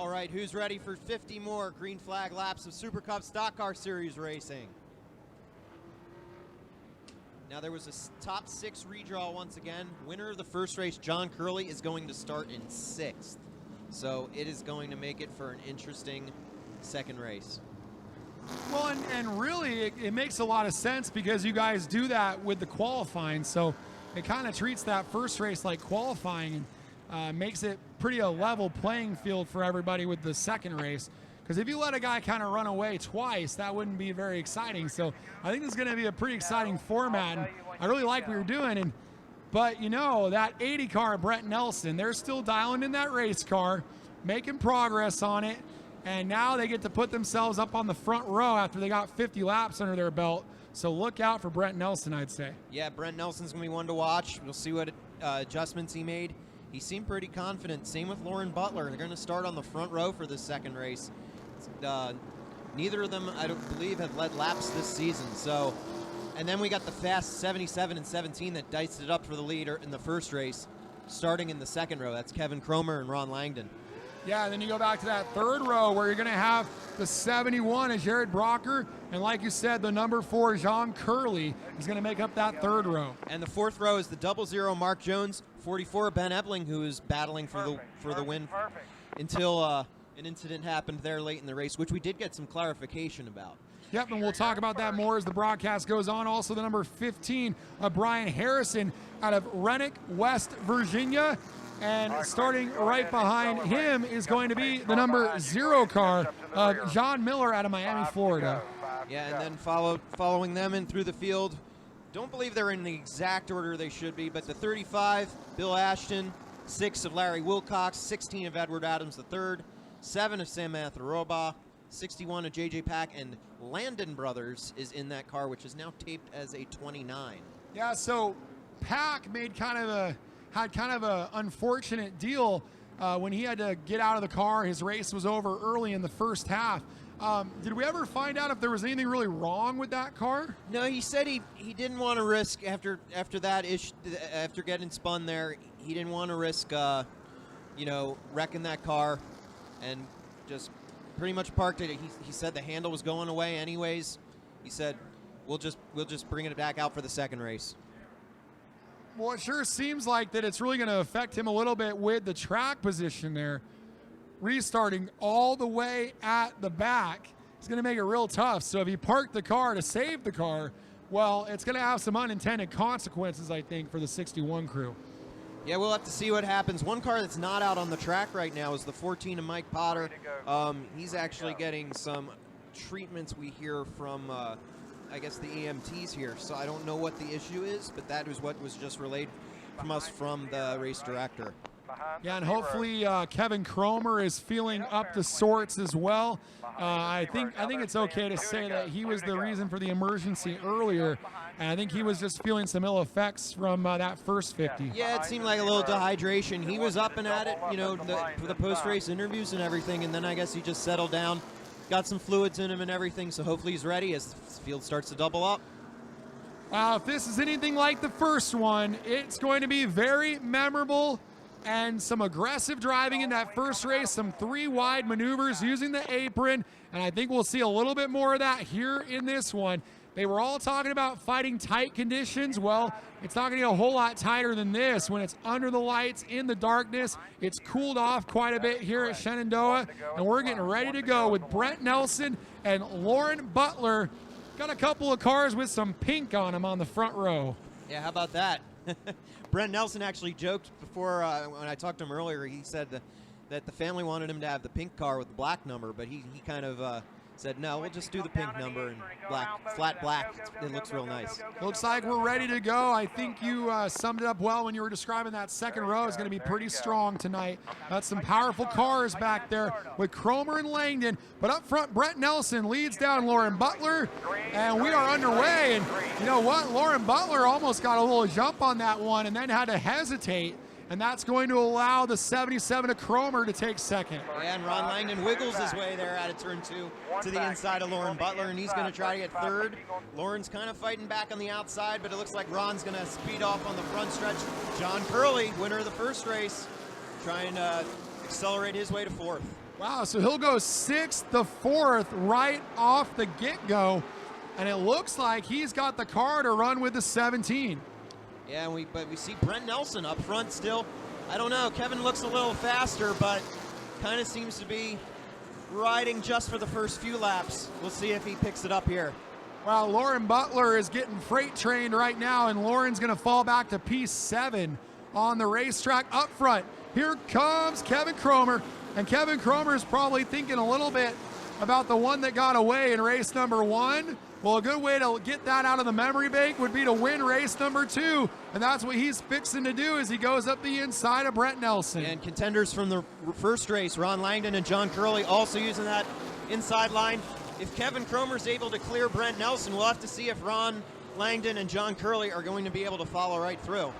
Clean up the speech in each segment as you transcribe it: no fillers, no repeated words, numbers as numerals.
All right, who's ready for 50 more green flag laps of Super Cup Stock Car Series racing? Now there was a top 6 redraw once again. Winner of the first race, John Curley, is going to start in 6th. So it is going to make it for an interesting second race. Well, and really, it makes a lot of sense because you guys do that with the qualifying. So it kind of treats that first race like qualifying and makes it pretty a level playing field for everybody with the second race. Because if you let a guy kind of run away twice, that wouldn't be very exciting. So I think this is going to be a pretty exciting format. And I really like what you're doing. But, you know, that 80 car, Brett Nelson, they're still dialing in that race car, making progress on it. And now they get to put themselves up on the front row after they got 50 laps under their belt. So look out for Brent Nelson, I'd say. Yeah, Brent Nelson's going to be one to watch. We'll see what adjustments he made. He seemed pretty confident. Same with Lauren Butler. They're going to start on the front row for this second race. Neither of them, I don't believe, have led laps this season. So, and then we got the fast 77 and 17 that diced it up for the leader in the first race, starting in the second row. That's Kevin Cromer and Ron Langdon. Yeah, and then you go back to that third row where you're going to have the 71 as Jared Brocker, and like you said, the number 4 John Curley is going to make up that third row. And the fourth row is the 00 Mark Jones, 44 Ben Ebling, who is battling for the win until an incident happened there late in the race, which we did get some clarification about. Yep, and we'll talk about that more as the broadcast goes on. Also, the number 15, Brian Harrison out of Renwick, West Virginia. And starting right behind him is going to be the number 0 car of John Miller out of Miami, Florida. Yeah, and then following them in through the field, don't believe they're in the exact order they should be, but the 35, Bill Ashton, 6 of Larry Wilcox, 16 of Edward Adams III, 7 of Sam Atharoba, 61 of J.J. Pack, and Landon Brothers is in that car, which is now taped as a 29. Yeah, so Pack had kind of a unfortunate deal when he had to get out of the car. His race was over early in the first half. Did we ever find out if there was anything really wrong with that car? No, he said he didn't want to risk after that issue, after getting spun there. He didn't want to risk, wrecking that car, and just pretty much parked it. He said the handle was going away anyways. He said we'll just bring it back out for the second race. Well, it sure seems like that it's really going to affect him a little bit with the track position there. Restarting all the way at the back is going to make it real tough. So if he parked the car to save the car, well, it's going to have some unintended consequences, I think, for the 61 crew. Yeah, we'll have to see what happens. One car that's not out on the track right now is the 14 of Mike Potter. He's actually getting some treatments, we hear, from I guess the EMTs here, so I don't know what the issue is, but that is what was just relayed from us from the race director. Yeah, and hopefully Kevin Cromer is feeling up to sorts as well. I think it's okay to say that he was the reason for the emergency earlier, and I think he was just feeling some ill effects from that first 50. Yeah, it seemed like a little dehydration. He was up and at it, for the post-race interviews and everything, and then I guess he just settled down. Got some fluids in him and everything, so hopefully he's ready as the field starts to double up. If this is anything like the first one, it's going to be very memorable and some aggressive driving in that first race, some 3 wide maneuvers using the apron, and I think we'll see a little bit more of that here in this one. They were all talking about fighting tight conditions. Well, it's not going to get a whole lot tighter than this when it's under the lights in the darkness. It's cooled off quite a bit here at Shenandoah, and we're getting ready to go with Brent Nelson and Lauren Butler. Got a couple of cars with some pink on them on the front row. Yeah, how about that? Brent Nelson actually joked before when I talked to him earlier. He said that the family wanted him to have the pink car with the black number, but he kind of said, no, we'll just do the pink number and flat black. It looks real nice. Looks like we're ready to go. I think you summed it up well when you were describing that second row is going to be pretty strong tonight. That's some powerful cars back there with Cromer and Langdon. But up front, Brett Nelson leads down Lauren Butler, and we are underway. And you know what? Lauren Butler almost got a little jump on that one and then had to hesitate. And that's going to allow the 77 of Cromer to take second. Yeah, and Ron Langdon wiggles his way there out of turn 2 to the inside of Lauren Butler, and he's going to try to get third. Lauren's kind of fighting back on the outside, but it looks like Ron's going to speed off on the front stretch. John Curley, winner of the first race, trying to accelerate his way to 4th. Wow, so he'll go 6th to 4th right off the get-go, and it looks like he's got the car to run with the 17. Yeah, but we see Brent Nelson up front still. I don't know, Kevin looks a little faster, but kind of seems to be riding just for the first few laps. We'll see if he picks it up here. Well, Lauren Butler is getting freight trained right now, and Lauren's going to fall back to P7 on the racetrack up front. Here comes Kevin Cromer, and Kevin Cromer is probably thinking a little bit about the one that got away in race number 1. Well, a good way to get that out of the memory bank would be to win race number 2, and that's what he's fixing to do as he goes up the inside of Brent Nelson. And contenders from the first race, Ron Langdon and John Curley, also using that inside line. If Kevin Cromer's able to clear Brent Nelson, we'll have to see if Ron Langdon and John Curley are going to be able to follow right through.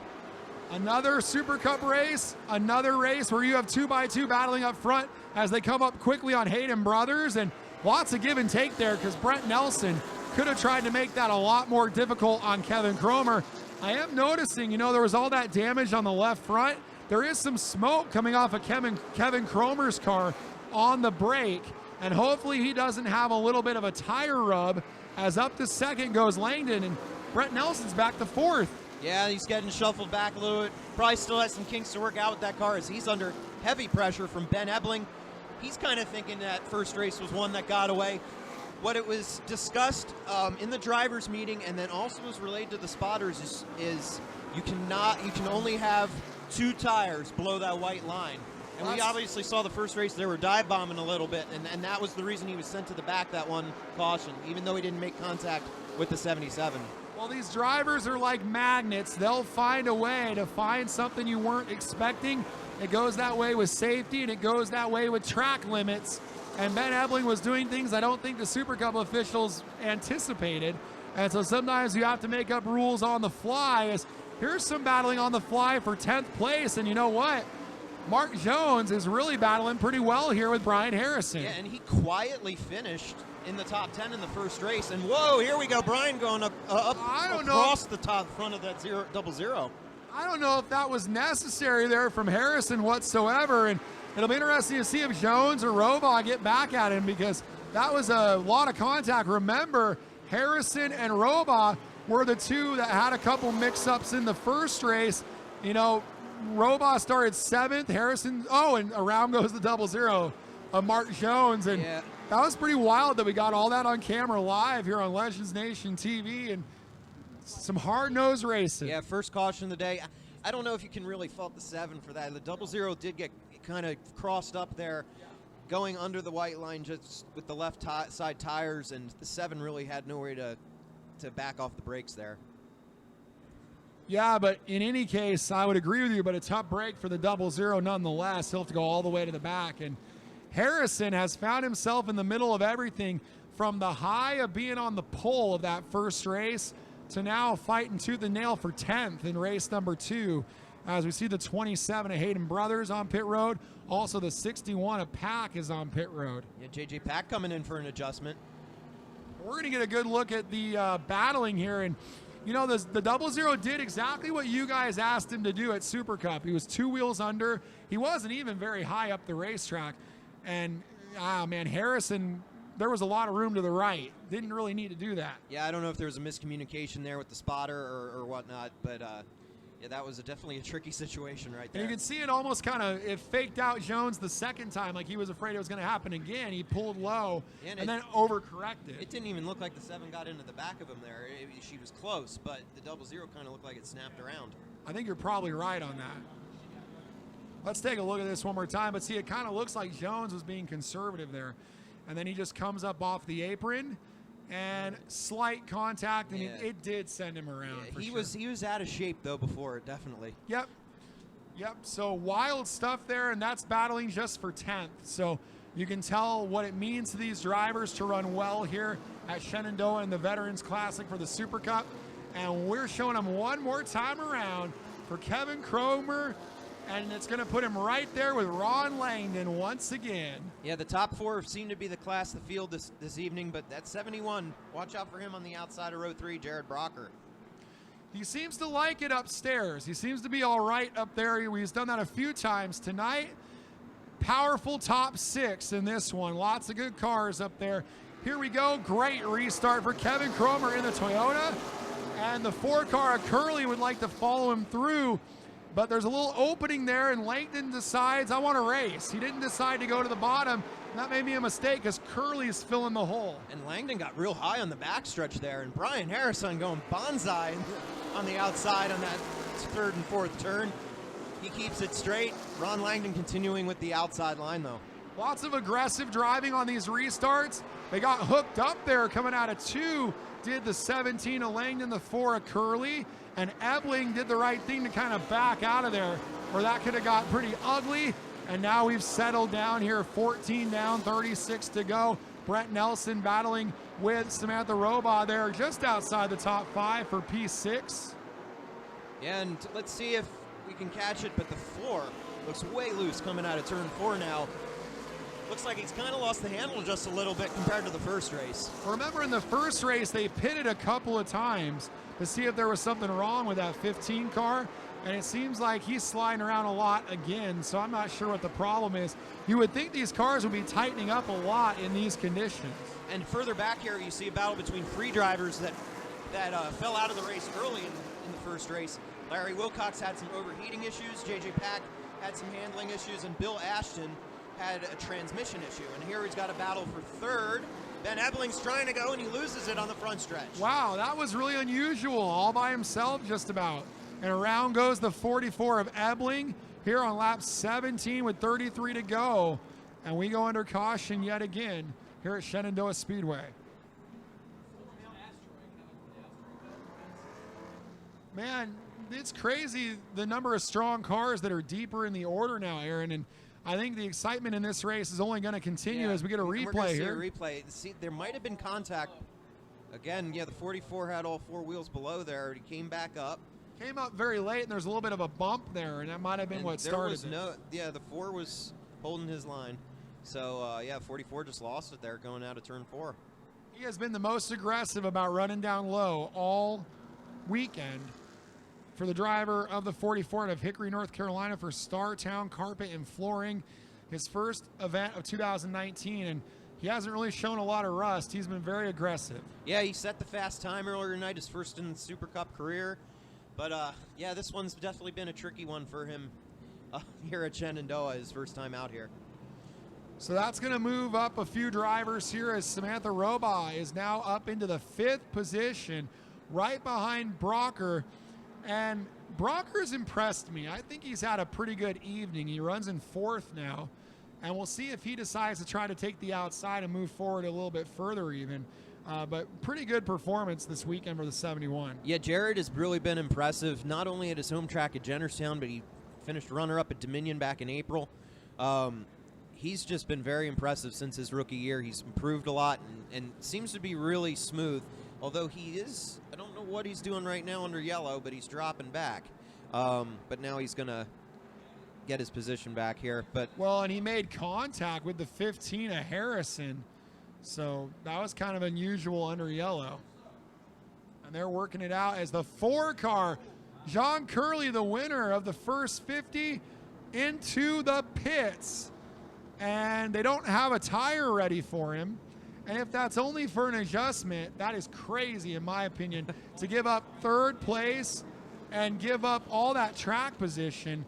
Another Super Cup race, another race where you have 2x2 battling up front as they come up quickly on Hayden Brothers, and lots of give and take there because Brent Nelson could have tried to make that a lot more difficult on Kevin Cromer. I am noticing, there was all that damage on the left front. There is some smoke coming off of Kevin Cromer's car on the brake, and hopefully he doesn't have a little bit of a tire rub as up to 2nd goes Langdon, and Brent Nelson's back to 4th. Yeah, he's getting shuffled back a little bit. Probably still has some kinks to work out with that car as he's under heavy pressure from Ben Ebling. He's kind of thinking that first race was one that got away. What it was discussed in the drivers' meeting, and then also was relayed to the spotters, is you can only have 2 tires below that white line. And we obviously saw the first race they were dive bombing a little bit, and that was the reason he was sent to the back that one caution, even though he didn't make contact with the 77. Well, these drivers are like magnets. They'll find a way to find something you weren't expecting. It goes that way with safety, and it goes that way with track limits. And Ben Ebling was doing things I don't think the Super Cup officials anticipated. And so sometimes you have to make up rules on the fly. As here's some battling on the fly for 10th place. And you know what? Mark Jones is really battling pretty well here with Brian Harrison. Yeah, and he quietly finished in the top 10 in the first race. And whoa, here we go. Brian going up across the top front of that 0-0. I don't know if that was necessary there from Harrison whatsoever. And it'll be interesting to see if Jones or Robaugh get back at him, because that was a lot of contact. Remember, Harrison and Robaugh were the two that had a couple mix-ups in the first race. Robaugh started 7th, Harrison, and around goes the 0-0 of Mark Jones. And yeah, that was pretty wild that we got all that on camera live here on Legends Nation TV, and some hard-nosed racing. Yeah, first caution of the day. I don't know if you can really fault the 7 for that. The 0-0 did get kind of crossed up there, going under the white line just with the left side tires, and the 7 really had nowhere to back off the brakes there. Yeah, but in any case, I would agree with you, but a tough break for the 0-0 nonetheless. He'll have to go all the way to the back. And Harrison has found himself in the middle of everything, from the high of being on the pole of that first race to now fighting tooth and nail for 10th in race number 2. As we see the 27 of Hayden Brothers on pit road. Also the 61 of Pack is on pit road. Yeah, J.J. Pack coming in for an adjustment. We're going to get a good look at the battling here. And, the 0-0 did exactly what you guys asked him to do at Super Cup. He was 2 wheels under. He wasn't even very high up the racetrack. And, Harrison, there was a lot of room to the right. Didn't really need to do that. Yeah, I don't know if there was a miscommunication there with the spotter or whatnot, but yeah, that was definitely a tricky situation right there. And you can see it almost it faked out Jones the second time, like he was afraid it was going to happen again. He pulled low and then overcorrected. It didn't even look like the 7 got into the back of him there. She was close, but the 0-0 kind of looked like it snapped around. I think you're probably right on that. Let's take a look at this one more time. But see, it kind of looks like Jones was being conservative there. And then he just comes up off the apron. And slight contact, and it did send him around. Yeah, he was out of shape though before, definitely. Yep. So wild stuff there, and that's battling just for 10th. So you can tell what it means to these drivers to run well here at Shenandoah in the Veterans Classic for the Super Cup. And we're showing them one more time around for Kevin Cromer. And it's going to put him right there with Ron Langdon once again. Yeah, the top 4 seem to be the class of the field this evening, but that 71, watch out for him on the outside of row 3, Jared Brocker. He seems to like it upstairs. He seems to be all right up there. He's done that a few times tonight. powerful top 6 in this one. Lots of good cars up there. Here we go. Great restart for Kevin Cromer in the Toyota. And the 4 car of Curley would like to follow him through, but there's a little opening there, and Langdon decides, I want to race. He didn't decide to go to the bottom. That may be a mistake because Curley's filling the hole. And Langdon got real high on the backstretch there, and Brian Harrison going bonsai on the outside on that 3rd and 4th turn. He keeps it straight. Ron Langdon continuing with the outside line, though. Lots of aggressive driving on these restarts. They got hooked up there coming out of 2. Did the 17 of Langdon, the 4 of Curley, and Ebling did the right thing to kind of back out of there, or that could have got pretty ugly. And now we've settled down here, 14 down, 36 to go. Brent Nelson battling with Samantha Roba there just outside the top 5 for P6. Yeah, and let's see if we can catch it, but the 4 looks way loose coming out of turn 4 now. Looks like he's kind of lost the handle just a little bit compared to the first race. Remember in the first race, they pitted a couple of times to see if there was something wrong with that 15 car, and it seems like he's sliding around a lot again, so I'm not sure what the problem is. You would think these cars would be tightening up a lot in these conditions. And further back here, you see a battle between 3 drivers that fell out of the race early in the first race. Larry Wilcox had some overheating issues, JJ Pack had some handling issues, and Bill Ashton had a transmission issue. And here he's got a battle for 3rd. Ben Ebling's trying to go, and he loses it on the front stretch. Wow, that was really unusual, all by himself just about. And around goes the 44 of Ebling here on lap 17 with 33 to go. And we go under caution yet again here at Shenandoah Speedway. Man, it's crazy the number of strong cars that are deeper in the order now, Aaron. And I think the excitement in this race is only going to continue as we get a replay here. See a replay. See, there might have been contact. Again, yeah, the 44 had all 4 wheels below there. He came back up. Came up very late, and there's a little bit of a bump there, and that might have been what started it. Yeah, the 4 was holding his line. So, yeah, 44 just lost it there going out of turn 4. He has been the most aggressive about running down low all weekend for the driver of the 44 out of Hickory, North Carolina for Startown Carpet and Flooring. His first event of 2019, and he hasn't really shown a lot of rust. He's been very aggressive. Yeah, he set the fast time earlier tonight, his first in the Super Cup career. But, yeah, this one's definitely been a tricky one for him here at Shenandoah, his first time out here. So that's going to move up a few drivers here as Samantha Roba is now up into the 5th position, right behind Brocker. And Brocker's impressed me. I think he's had a pretty good evening. He runs in 4th now. And we'll see if he decides to try to take the outside and move forward a little bit further even. But pretty good performance this weekend for the 71. Yeah, Jared has really been impressive, not only at his home track at Jennerstown, but he finished runner-up at Dominion back in April. He's just been very impressive since his rookie year. He's improved a lot and seems to be really smooth. Although he is, I don't know what he's doing right now under yellow, but he's dropping back. But now he's going to get his position back here. But well, and he made contact with the 15 of Harrison. So that was kind of unusual under yellow. And they're working it out as the 4 car, John Curley, the winner of the first 50, into the pits. And they don't have a tire ready for him. And if that's only for an adjustment, that is crazy, in my opinion, to give up 3rd place and give up all that track position.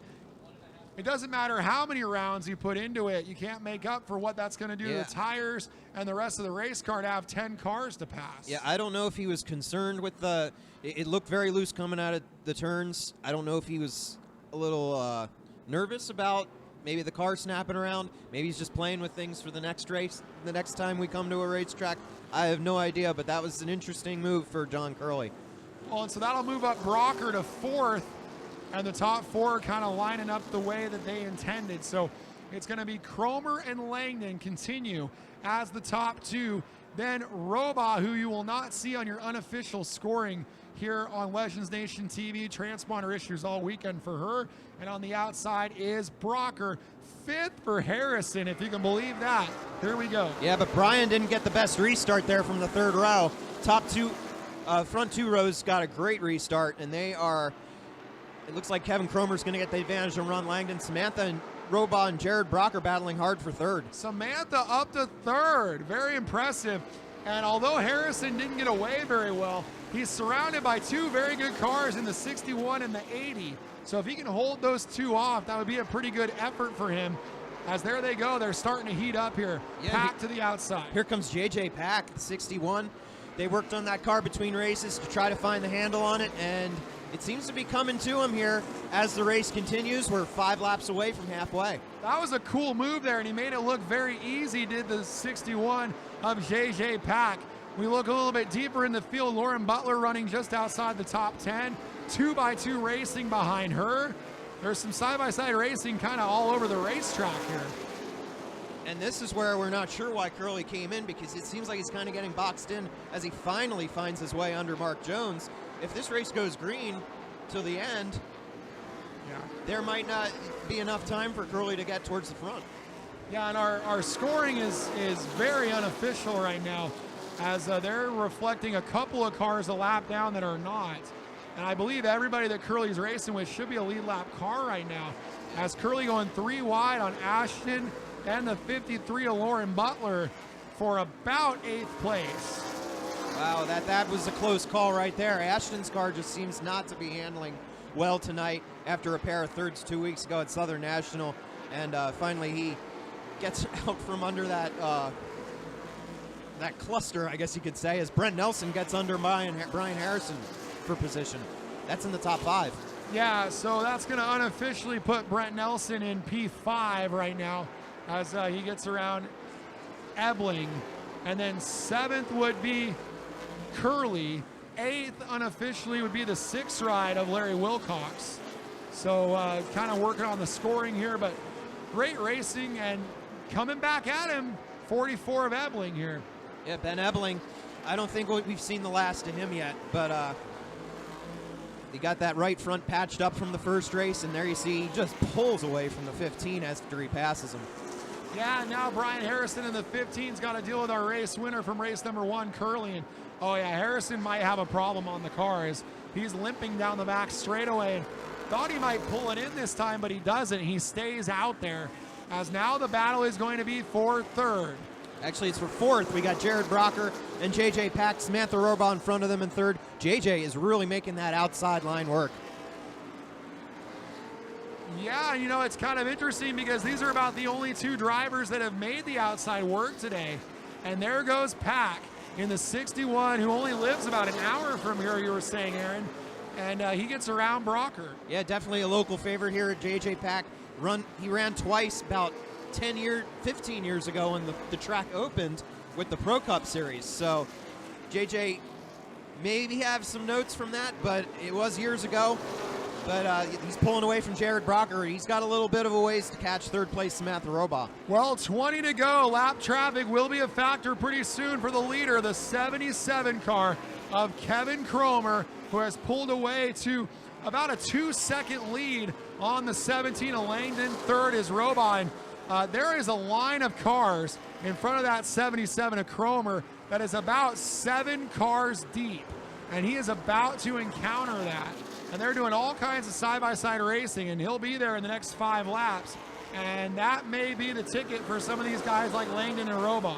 It doesn't matter how many rounds you put into it. You can't make up for what that's going to do to the tires and the rest of the race car to have 10 cars to pass. Yeah, I don't know if he was concerned with the – it looked very loose coming out of the turns. I don't know if he was a little nervous about maybe the car snapping around. Maybe he's just playing with things for the next race, the next time we come to a racetrack. I have no idea, but that was an interesting move for John Curley. Well, and so that'll move up Brocker to 4th. And the top 4 kind of lining up the way that they intended. So it's going to be Cromer and Langdon continue as the top 2. Then Roba, who you will not see on your unofficial scoring here on Legends Nation TV. Transponder issues all weekend for her. And on the outside is Brocker. 5th for Harrison, if you can believe that. Here we go. Yeah, but Brian didn't get the best restart there from the 3rd row. Top 2, front 2 rows got a great restart, and they are... It looks like Kevin Cromer's going to get the advantage on Ron Langdon. Samantha Roba and Jared Brock are battling hard for third. Samantha up to third. Very impressive. And although Harrison didn't get away very well, he's surrounded by two very good cars in the 61 and the 80. So if he can hold those two off, that would be a pretty good effort for him. As there they go, they're starting to heat up here. Yeah, Pack to the outside. Here comes JJ Pack, 61. They worked on that car between races to try to find the handle on it, and it seems to be coming to him here as the race continues. We're 5 laps away from halfway. That was a cool move there, and he made it look very easy, did the 61 of JJ Pack. We look a little bit deeper in the field. Lauren Butler running just outside the top 10. 2x2 racing behind her. There's some side-by-side racing kind of all over the racetrack here. And this is where we're not sure why Curley came in, because it seems like he's kind of getting boxed in as he finally finds his way under Mark Jones. If this race goes green till the end, there might not be enough time for Curley to get towards the front. Yeah, and our scoring is very unofficial right now, as they're reflecting a couple of cars a lap down that are not. And I believe everybody that Curley's racing with should be a lead lap car right now, as Curley going 3 wide on Ashton and the 53 of Lauren Butler for about 8th place. Wow, that was a close call right there. Ashton's car just seems not to be handling well tonight after a pair of thirds 2 weeks ago at Southern National. And finally he gets out from under that cluster, I guess you could say, as Brent Nelson gets under Brian Harrison for position. That's in the top 5. Yeah, so that's going to unofficially put Brent Nelson in P5 right now as he gets around Ebling. And then 7th would be Curley. 8th unofficially would be the 6th ride of Larry Wilcox. So kind of working on the scoring here, but great racing and coming back at him, 44 of Ebling here. Yeah, Ben Ebling, I don't think we've seen the last of him yet, but he got that right front patched up from the first race, and there you see he just pulls away from the 15 after he passes him. Yeah, now Brian Harrison in the 15's got to deal with our race winner from race number 1, Curley. And oh yeah, Harrison might have a problem on the car as he's limping down the back straightaway. Thought he might pull it in this time, but he doesn't. He stays out there, as now the battle is going to be for 3rd. Actually, it's for 4th. We got Jared Brocker and JJ Pack, Samantha Roba in front of them in 3rd. JJ is really making that outside line work. Yeah, you know, it's kind of interesting because these are about the only 2 drivers that have made the outside work today. And there goes Pack in the 61, who only lives about an hour from here, you were saying, Aaron. And he gets around Brocker. Yeah, definitely a local favorite here at JJ Pack. He ran twice about 15 years ago when the track opened with the Pro Cup Series. So JJ maybe have some notes from that, but it was years ago. But he's pulling away from Jared Brocker. He's got a little bit of a ways to catch 3rd place Samantha Roba. Well, 20 to go. Lap traffic will be a factor pretty soon for the leader, the 77 car of Kevin Cromer, who has pulled away to about a 2-second lead on the 17 of Langdon. 3rd is Roba. There is a line of cars in front of that 77 of Cromer that is about 7 cars deep, and he is about to encounter that. And they're doing all kinds of side-by-side racing, and he'll be there in the next 5 laps, and that may be the ticket for some of these guys like Langdon and Roba.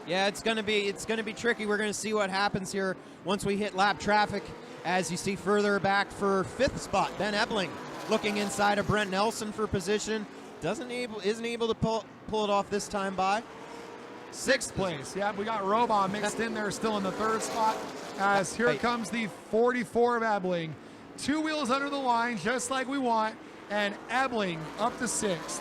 Yeah, it's gonna be tricky. We're gonna see what happens here once we hit lap traffic. As you see further back for 5th spot, Ben Ebling looking inside of Brent Nelson for position. Isn't able to pull it off this time by 6th place. Yeah, we got Roba mixed in there, still in the 3rd spot. As here comes the 44 of Ebling. 2 wheels under the line, just like we want, and Ebling up to 6th.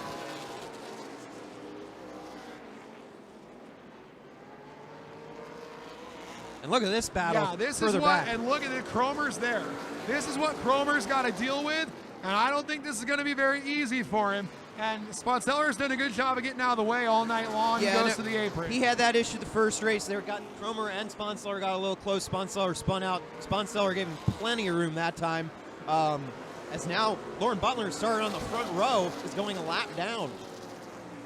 And look at this battle. Yeah, this is what, back. and look at it, Cromer's there. This is what Cromer's got to deal with, and I don't think this is going to be very easy for him. And Sponseller's done a good job of getting out of the way all night long. Yeah, he goes to the apron. He had that issue the first race. They got Cromer and Sponseller got a little close. Sponseller spun out. Sponseller gave him plenty of room that time. As now Lauren Butler started on the front row, is going a lap down.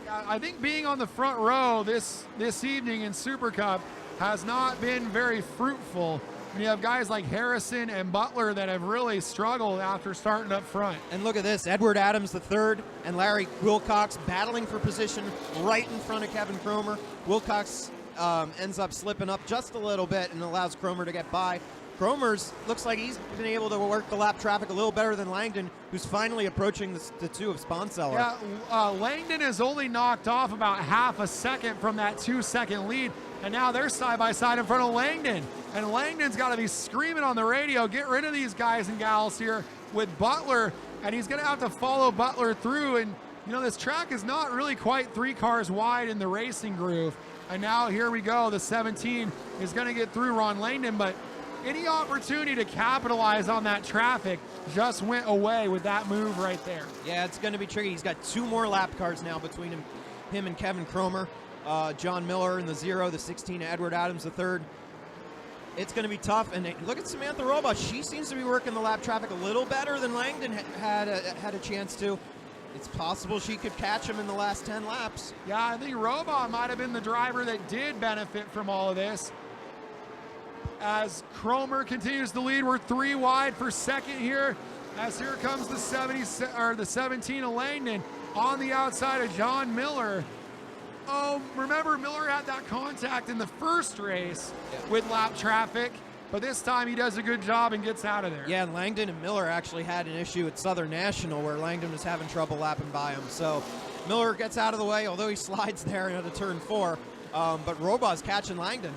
I think being on the front row this evening in Super Cup has not been very fruitful, And you have guys like Harrison and Butler that have really struggled after starting up front. And look at this, Edward Adams III and Larry Wilcox battling for position right in front of Kevin Cromer. Wilcox ends up slipping up just a little bit and allows Cromer to get by. Cromer's looks like he's been able to work the lap traffic a little better than Langdon, who's finally approaching the two of Sponseller. Yeah, Langdon has only knocked off about half a second from that 2-second lead, and now they're side by side in front of Langdon. And Langdon's got to be screaming on the radio, get rid of these guys and gals here with Butler, and he's going to have to follow Butler through. And you know, this track is not really quite 3 cars wide in the racing groove. And now here we go, the 17 is going to get through Ron Langdon, but any opportunity to capitalize on that traffic just went away with that move right there. Yeah, it's going to be tricky. He's got 2 more lap cars now between him and Kevin Cromer. John Miller in the 0, the 16, Edward Adams III. It's going to be tough. And look at Samantha Roba. She seems to be working the lap traffic a little better than Langdon had a chance to. It's possible she could catch him in the last 10 laps. Yeah, I think Roba might have been the driver that did benefit from all of this. As Cromer continues to lead, we're 3 wide for second here. As here comes the 17 of Langdon on the outside of John Miller. Oh, remember Miller had that contact in the first race with lap traffic, but this time he does a good job and gets out of there. Yeah, and Langdon and Miller actually had an issue at Southern National where Langdon was having trouble lapping by him. So Miller gets out of the way, although he slides there into turn 4. But Roba's catching Langdon.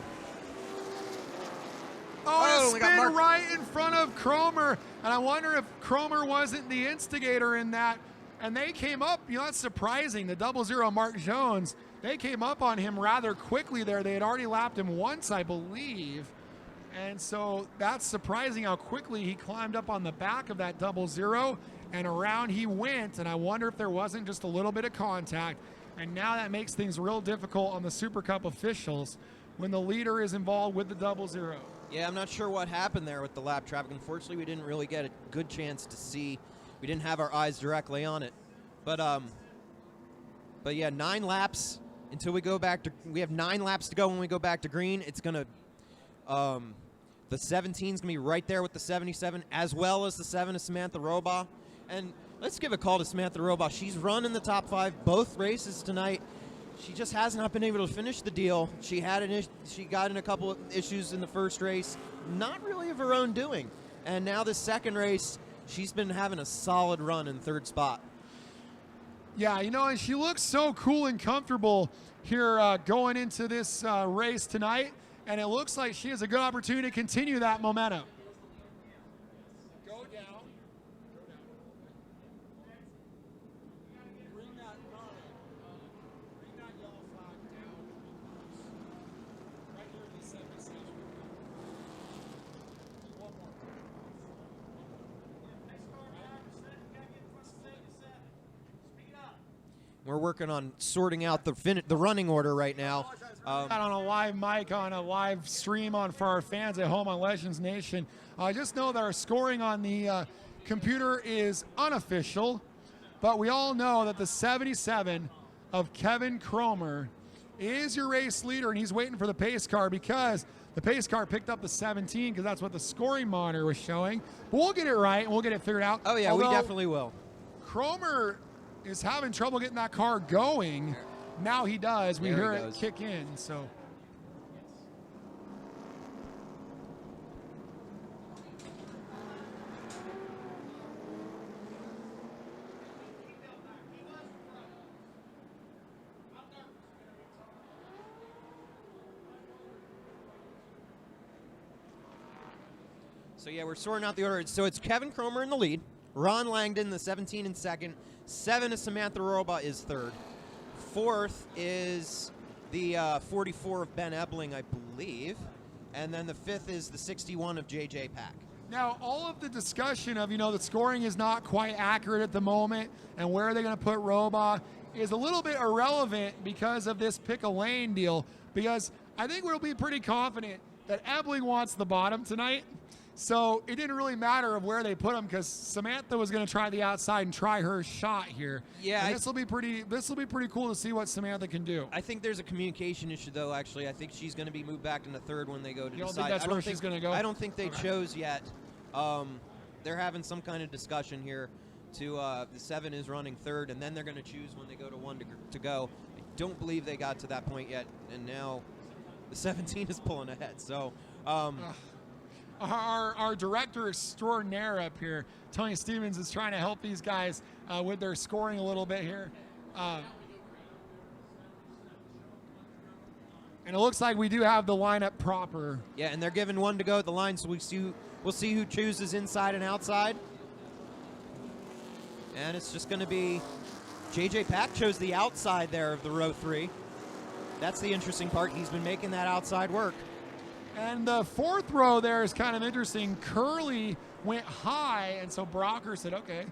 Oh, a spin right in front of Cromer, and I wonder if Cromer wasn't the instigator in that. And they came up, you know, that's surprising. The 00 Mark Jones, they came up on him rather quickly there. They had already lapped him once, I believe. And so that's surprising how quickly he climbed up on the back of that 00, and around he went. And I wonder if there wasn't just a little bit of contact. And now that makes things real difficult on the Super Cup officials when the leader is involved with the 00. Yeah, I'm not sure what happened there with the lap traffic. Unfortunately, we didn't really get a good chance to see. We didn't have our eyes directly on it. But yeah, 9 laps until we go back to. We have 9 laps to go when we go back to green. It's gonna. The 17's gonna be right there with the 77, as well as the 7 of Samantha Roba. And let's give a call to Samantha Roba. She's run in the top 5 both races tonight. She just has not been able to finish the deal. She had she got in a couple of issues in the first race, not really of her own doing. And now this second race, she's been having a solid run in 3rd spot. Yeah, you know, and she looks so cool and comfortable here going into this race tonight. And it looks like she has a good opportunity to continue that momentum. Go down. Bring that yellow flag down. Right here at the 77. One more. We're working on sorting out the running order right now. On a live mic, on a live stream for our fans at home on Legends Nation. Just know that our scoring on the computer is unofficial, but we all know that the 77 of Kevin Cromer is your race leader, and he's waiting for the pace car because the pace car picked up the 17 because that's what the scoring monitor was showing. But we'll get it right, and we'll get it figured out. Oh, yeah, we definitely will. Cromer is having trouble getting that car going. Now he does. We hear it kick in. So yeah, we're sorting out the order. So it's Kevin Cromer in the lead, Ron Langdon, the 17 in 2nd, 7 is Samantha Roba is 3rd. 4th is the 44 of Ben Ebling, I believe. And then the 5th is the 61 of J.J. Pack. now all of the discussion of, you know, the scoring is not quite accurate at the moment and where are they going to put Roba is a little bit irrelevant because of this pick a lane deal. Because I think we'll be pretty confident that Ebling wants the bottom tonight. So it didn't really matter of where they put him because Samantha was going to try the outside and try her shot here. Yeah, this will be pretty cool to see what Samantha can do. I think there's a communication issue, though. Actually, I think she's going to be moved back into third when they go to You don't decide. think that's where she's going to go? I don't think they chose yet. They're having some kind of discussion here. The 7 is running third, and then they're going to choose when they go to 1 to go. I don't believe they got to that point yet, and now the 17 is pulling ahead. So. Our director extraordinaire up here, Tony Stevens, is trying to help these guys with their scoring a little bit here. And it looks like we do have the lineup proper. Yeah, and they're giving 1 to go at the line, so we'll see who chooses inside and outside. And it's just going to be JJ Pack chose the outside there of the row 3. That's the interesting part. He's been making that outside work. And the 4th row there is kind of interesting. Curly went high, and so Brocker said, okay.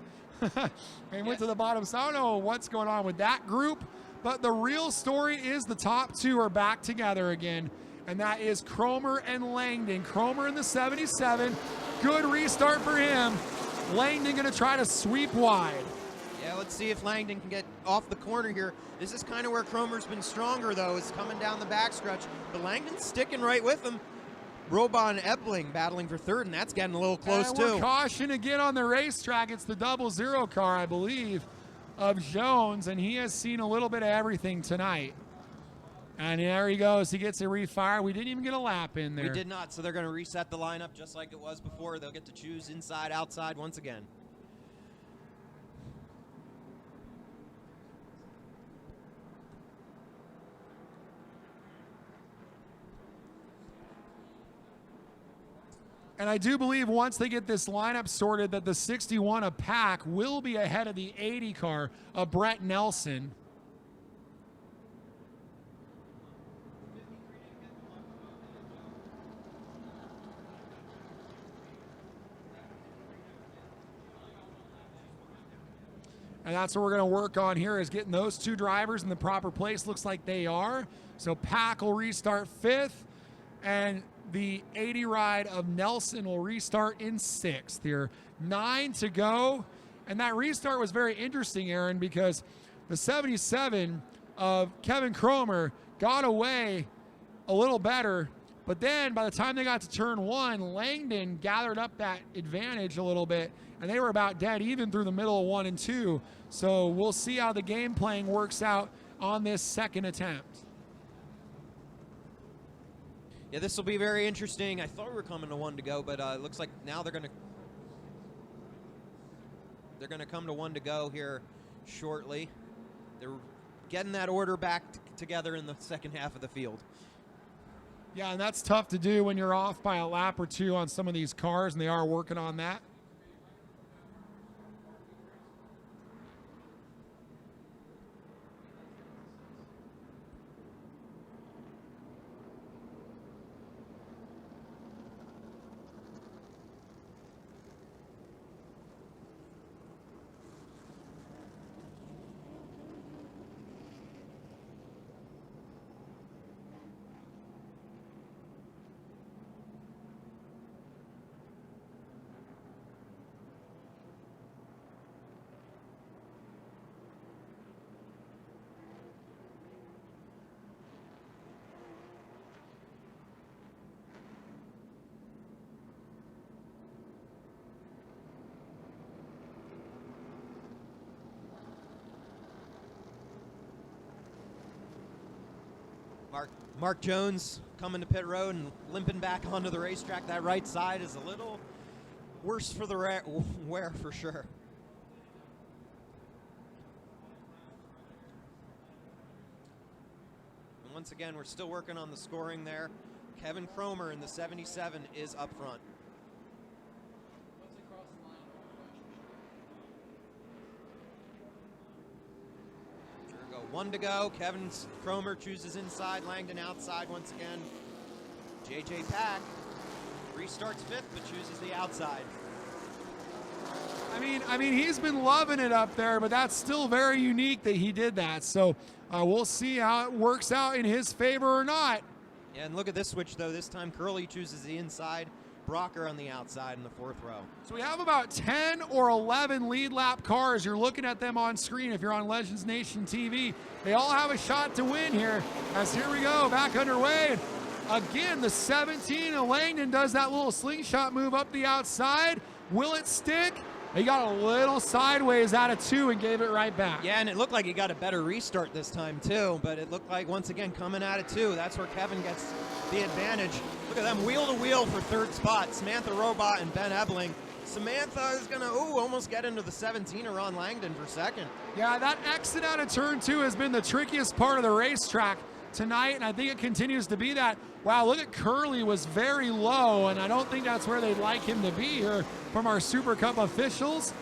And went to the bottom. So I don't know what's going on with that group. But the real story is the top 2 are back together again. And that is Cromer and Langdon. Cromer in the 77. Good restart for him. Langdon going to try to sweep wide. Yeah, let's see if Langdon can get off the corner here. This is kind of where Cromer's been stronger, though, is coming down the backstretch. But Langdon's sticking right with him. Robon Ebling battling for third, and that's getting a little close, and too. Caution again on the racetrack. It's the 00 car, I believe, of Jones, and he has seen a little bit of everything tonight. And there he goes. He gets a refire. We didn't even get a lap in there. We did not, so they're going to reset the lineup just like it was before. They'll get to choose inside, outside once again. And I do believe once they get this lineup sorted that the 61 of Pack will be ahead of the 80 car of Brett Nelson. And that's what we're going to work on here is getting those 2 drivers in the proper place. Looks like they are. So Pack will restart 5th. And the 80 ride of Nelson will restart in 6th here. 9 to go. And that restart was very interesting, Aaron, because the 77 of Kevin Cromer got away a little better. But then by the time they got to turn 1, Langdon gathered up that advantage a little bit. And they were about dead even through the middle of 1 and 2. So we'll see how the game playing works out on this second attempt. Yeah, this will be very interesting. I thought we were coming to 1 to go, but it looks like now they're going to come to 1 to go here shortly. They're getting that order back together in the second half of the field. Yeah, and that's tough to do when you're off by a lap or 2 on some of these cars, and they are working on that. Mark Jones coming to pit road and limping back onto the racetrack. That right side is a little worse for the wear for sure. And once again, we're still working on the scoring there. Kevin Cromer in the 77 is up front. Here we go, 1 to go. Kevin Cromer chooses inside, Langdon outside once again. JJ Pack restarts 5th, but chooses the outside. I mean, he's been loving it up there, but that's still very unique that he did that. So we'll see how it works out in his favor or not. Yeah, and look at this switch, though. This time Curly chooses the inside. Brocker on the outside in the 4th row. So we have about 10 or 11 lead lap cars. You're looking at them on screen if you're on Legends Nation TV. They all have a shot to win here. As here we go, back underway. Again, the 17 of Langdon does that little slingshot move up the outside. Will it stick? He got a little sideways out of 2 and gave it right back. Yeah, and it looked like he got a better restart this time too, but it looked like once again coming out of 2, that's where Kevin gets the advantage. Look at them wheel to wheel for 3rd spot, Samantha Robot and Ben Ebling. Samantha is gonna almost get into the 17 of Ron Langdon for 2nd. Yeah, that exit out of turn 2 has been the trickiest part of the racetrack tonight, and I think it continues to be that. Wow, look at Curley was very low, and I don't think that's where they'd like him to be here from our Super Cup officials.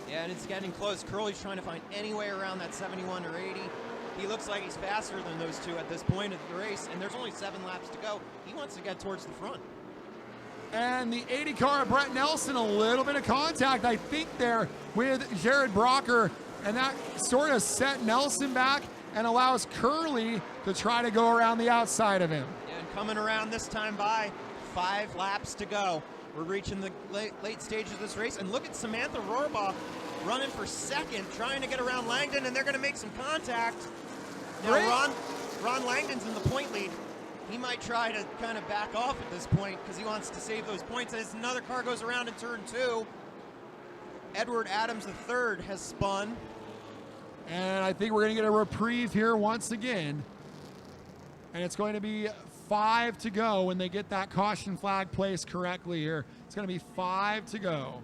Yeah, and it's getting close. Curley's trying to find any way around that 71 or 80. He looks like he's faster than those two at this point of the race, and there's only 7 laps to go. He wants to get towards the front. And the 80 car of Brett Nelson, a little bit of contact, I think, there with Jared Brocker, and that sort of set Nelson back and allows Curley to try to go around the outside of him. Yeah, and coming around this time by, 5 laps to go. We're reaching the late stages of this race, and look at Samantha Rohrbach running for 2nd, trying to get around Langdon, and they're going to make some contact. Now, Ron Langdon's in the point lead. He might try to kind of back off at this point because he wants to save those points. As another car goes around in turn 2, Edward Adams III has spun. And I think we're going to get a reprieve here once again. And it's going to be 5 to go when they get that caution flag placed correctly here. It's going to be 5 to go.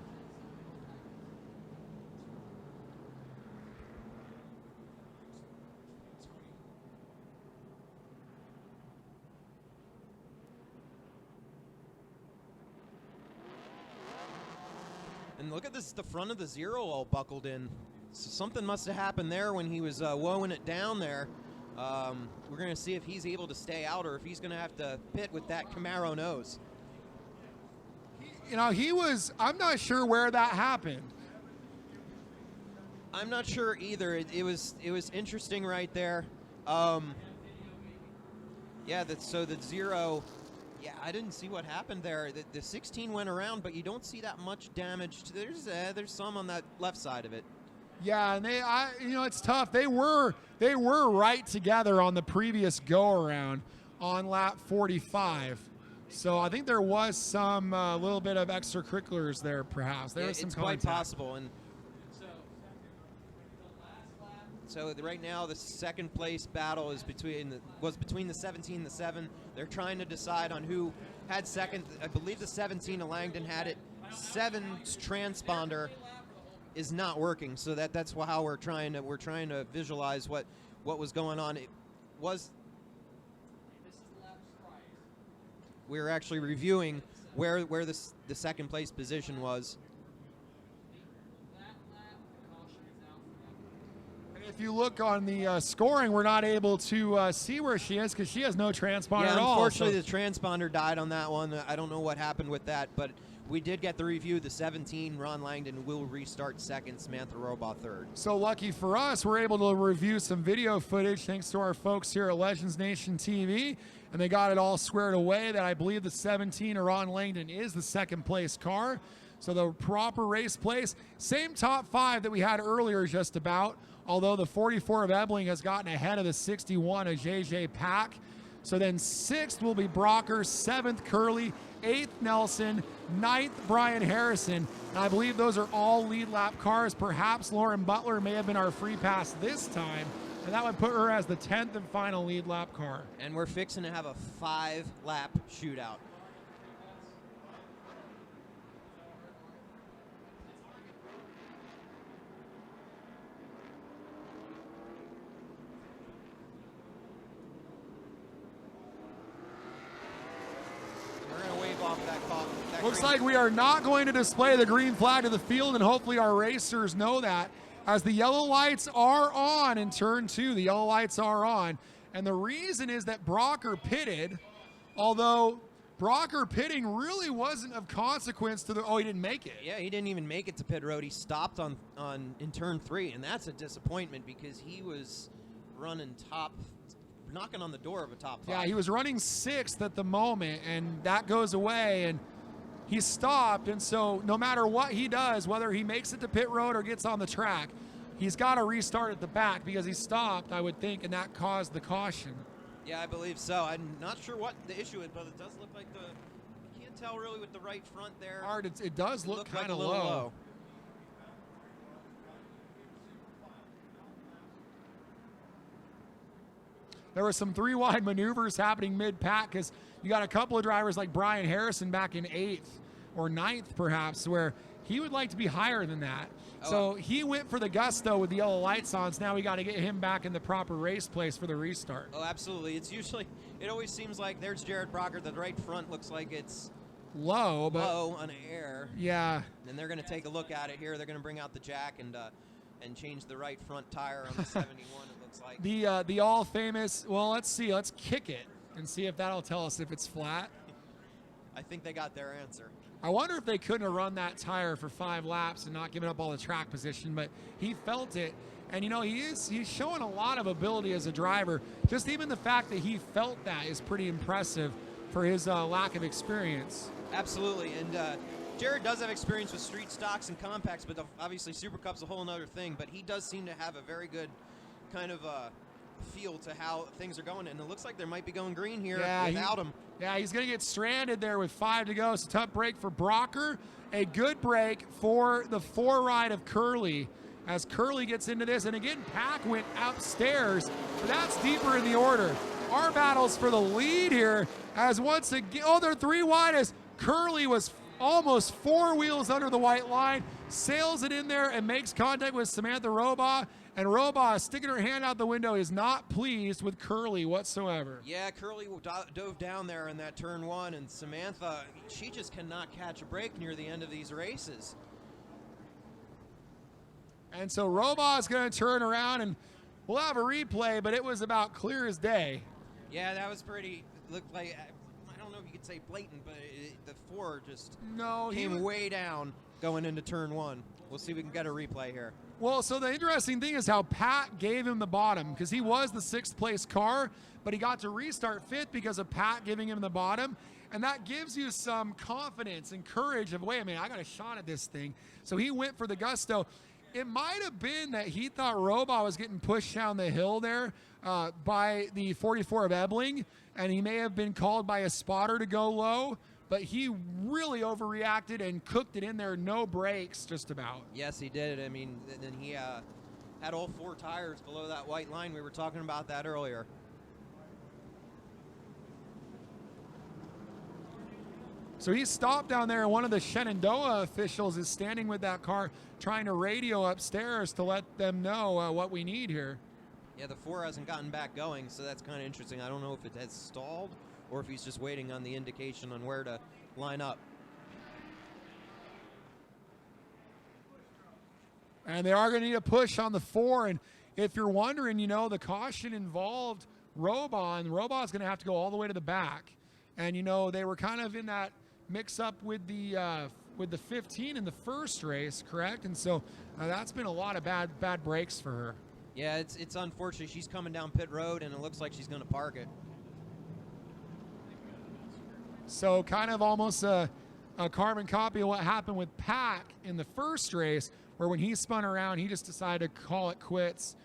And look at this, the front of the 0 all buckled in. So something must have happened there when he was woeing it down there. We're going to see if he's able to stay out or if he's going to have to pit with that Camaro nose. You know, I'm not sure where that happened. I'm not sure either. It was interesting right there. Yeah, so the 0, yeah, I didn't see what happened there. The 16 went around, but you don't see that much damage. There's some on that left side of it. Yeah, and it's tough. They were right together on the previous go around on lap 45. So I think there was some little bit of extracurriculars there, perhaps. There was some contact. Quite possible. And so right now the 2nd place battle is between the 17 and the 7. They're trying to decide on who had 2nd. I believe the 17 of Langdon had it. 7's transponder is not working, so that's how we're trying to visualize what was going on. It was, we were actually reviewing where the 2nd place position was. If you look on the scoring, we're not able to see where she is because she has no transponder at all. Unfortunately, the transponder died on that one. I don't know what happened with that, but we did get the review. The 17, Ron Langdon, will restart 2nd, Samantha Rohrbach 3rd. So lucky for us, we're able to review some video footage thanks to our folks here at Legends Nation TV, and they got it all squared away that I believe the 17 of Ron Langdon is the 2nd place car. So the proper race place, same top 5 that we had earlier just about, although the 44 of Ebling has gotten ahead of the 61 of JJ Pack. So then 6th will be Brocker, 7th Curley, 8th Nelson, 9th Brian Harrison. And I believe those are all lead lap cars. Perhaps Lauren Butler may have been our free pass this time, and that would put her as the 10th and final lead lap car. And we're fixing to have a 5-lap shootout. Looks like we are not going to display the green flag to the field, and hopefully our racers know that, as the yellow lights are on in turn 2. The yellow lights are on, and the reason is that Brocker pitted, although Brocker pitting really wasn't of consequence to the, he didn't make it. Yeah, he didn't even make it to pit road. He stopped in turn 3, and that's a disappointment because he was running top knocking on the door of a top 5. Yeah, he was running 6th at the moment, and that goes away, and he stopped. And so no matter what he does, whether he makes it to pit road or gets on the track, he's got to restart at the back because he stopped, I would think, and that caused the caution. Yeah, I believe so. I'm not sure what the issue is, but it does look like you can't tell really with the right front there. Hard, it does look kind of like low. There were some 3-wide maneuvers happening mid-pack because you got a couple of drivers like Brian Harrison back in 8th or 9th perhaps, where he would like to be higher than that. Oh. So he went for the gusto with the yellow lights on, so now we got to get him back in the proper race place for the restart. Oh, absolutely. It always seems like there's Jared Brocker. The right front looks like it's low on air. Yeah. And they're going to take a look at it here. They're going to bring out the jack and change the right front tire on the 71, it looks like. The all famous, well, let's see. Let's kick it and see if that'll tell us if it's flat. I think they got their answer. I wonder if they couldn't have run that tire for 5 laps and not given up all the track position, but he felt it. And, he's showing a lot of ability as a driver. Just even the fact that he felt that is pretty impressive for his lack of experience. Absolutely. And Jared does have experience with street stocks and compacts, but obviously Super Cup's a whole other thing. But he does seem to have a very good kind of feel to how things are going. And it looks like they might be going green here without him. Yeah, he's going to get stranded there with 5 to go. It's a tough break for Brocker. A good break for the 4 ride of Curley as Curley gets into this. And again, Pack went upstairs, but that's deeper in the order. Our battles for the lead here as once again, they're 3 wide as Curley was almost 4 wheels under the white line, sails it in there and makes contact with Samantha Robaugh. And Robaugh, sticking her hand out the window, is not pleased with Curley whatsoever. Yeah, Curley dove down there in that turn 1, and Samantha, she just cannot catch a break near the end of these races. And so Robaugh is going to turn around, and we'll have a replay, but it was about clear as day. Yeah, that was pretty, looked like, I don't know if you could say blatant, but the 4 just came way down going into turn 1. We'll see if we can get a replay here. Well, so the interesting thing is how Pat gave him the bottom, because he was the 6th place car, but he got to restart 5th because of Pat giving him the bottom. And that gives you some confidence and courage of, wait a minute, I got a shot at this thing. So he went for the gusto. It might have been that he thought Robaugh was getting pushed down the hill there by the 44 of Ebling, and he may have been called by a spotter to go low. But he really overreacted and cooked it in there, no brakes, just about. Yes, he did. I mean, then he had all 4 tires below that white line. We were talking about that earlier. So he stopped down there, and one of the Shenandoah officials is standing with that car trying to radio upstairs to let them know what we need here. Yeah, the 4 hasn't gotten back going, so that's kind of interesting. I don't know if it has stalled or if he's just waiting on the indication on where to line up. And they are going to need a push on the 4. And if you're wondering, the caution involved Robaugh, and Robaugh's going to have to go all the way to the back. And, they were kind of in that mix-up with the 15 in the first race, correct? And so that's been a lot of bad breaks for her. Yeah, it's unfortunate. She's coming down pit road, and it looks like she's going to park it. So kind of almost a carbon copy of what happened with Pack in the first race, where when he spun around, he just decided to call it quits.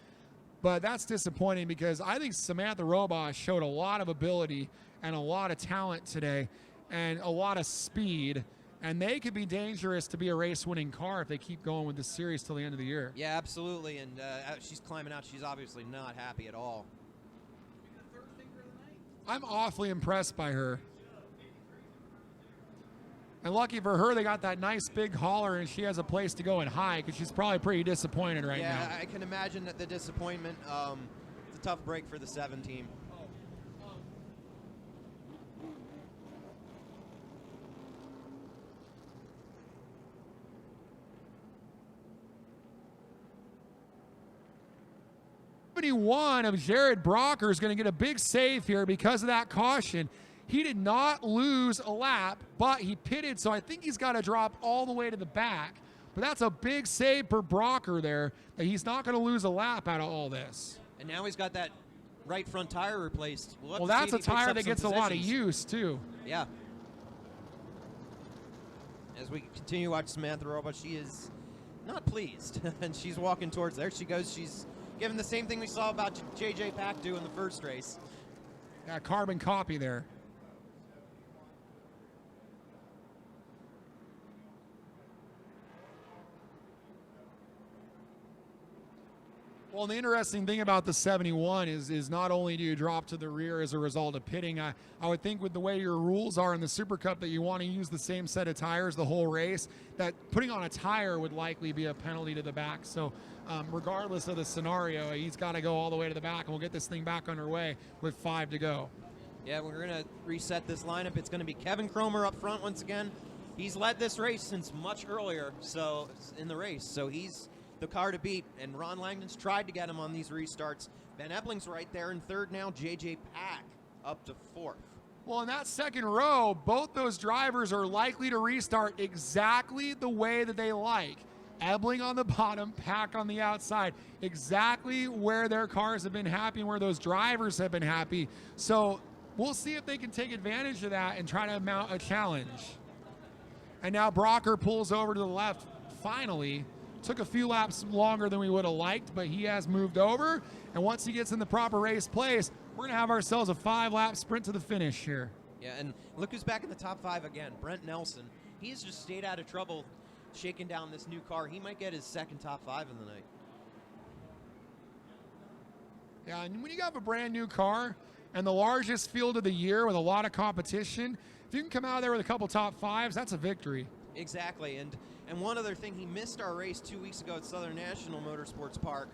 But that's disappointing because I think Samantha Robaugh showed a lot of ability and a lot of talent today and a lot of speed. And they could be dangerous to be a race-winning car if they keep going with this series till the end of the year. Yeah, absolutely. And she's climbing out. She's obviously not happy at all. I'm awfully impressed by her. And lucky for her, they got that nice big hauler, and she has a place to go and hide because she's probably pretty disappointed right now. Yeah, I can imagine that the disappointment. It's a tough break for the 7 team. One of Jared Brocker is going to get a big save here because of that caution. He did not lose a lap, but he pitted, so I think he's got to drop all the way to the back. But that's a big save for Brocker there, that he's not going to lose a lap out of all this. And now he's got that right front tire replaced. Well, that's a tire that gets a lot of use, too. Yeah. As we continue to watch Samantha Roba, she is not pleased, and she's walking towards there. She goes, she's given the same thing we saw about J.J. Pack do in the first race. Yeah, carbon copy there. Well, the interesting thing about the 71 is not only do you drop to the rear as a result of pitting, I would think with the way your rules are in the Super Cup that you want to use the same set of tires the whole race, that putting on a tire would likely be a penalty to the back. So regardless of the scenario, he's got to go all the way to the back, and we'll get this thing back underway with 5 to go. Yeah, we're going to reset this lineup. It's going to be Kevin Cromer up front once again. He's led this race since much earlier in the race, so he's the car to beat, and Ron Langdon's tried to get him on these restarts. Ben Ebling's right there in third now. J.J. Pack up to fourth. Well, in that second row, both those drivers are likely to restart exactly the way that they like. Ebling on the bottom, Pack on the outside. Exactly where their cars have been happy and where those drivers have been happy. So we'll see if they can take advantage of that and try to mount a challenge. And now Brocker pulls over to the left finally. Took a few laps longer than we would have liked, but he has moved over. And once he gets in the proper race place, we're going to have ourselves a 5-lap sprint to the finish here. Yeah, and look who's back in the top 5 again, Brent Nelson. He's just stayed out of trouble shaking down this new car. He might get his second top 5 in the night. Yeah, and when you have a brand new car and the largest field of the year with a lot of competition, if you can come out of there with a couple top 5s, that's a victory. Exactly, and one other thing, he missed our race 2 weeks ago at Southern National Motorsports Park.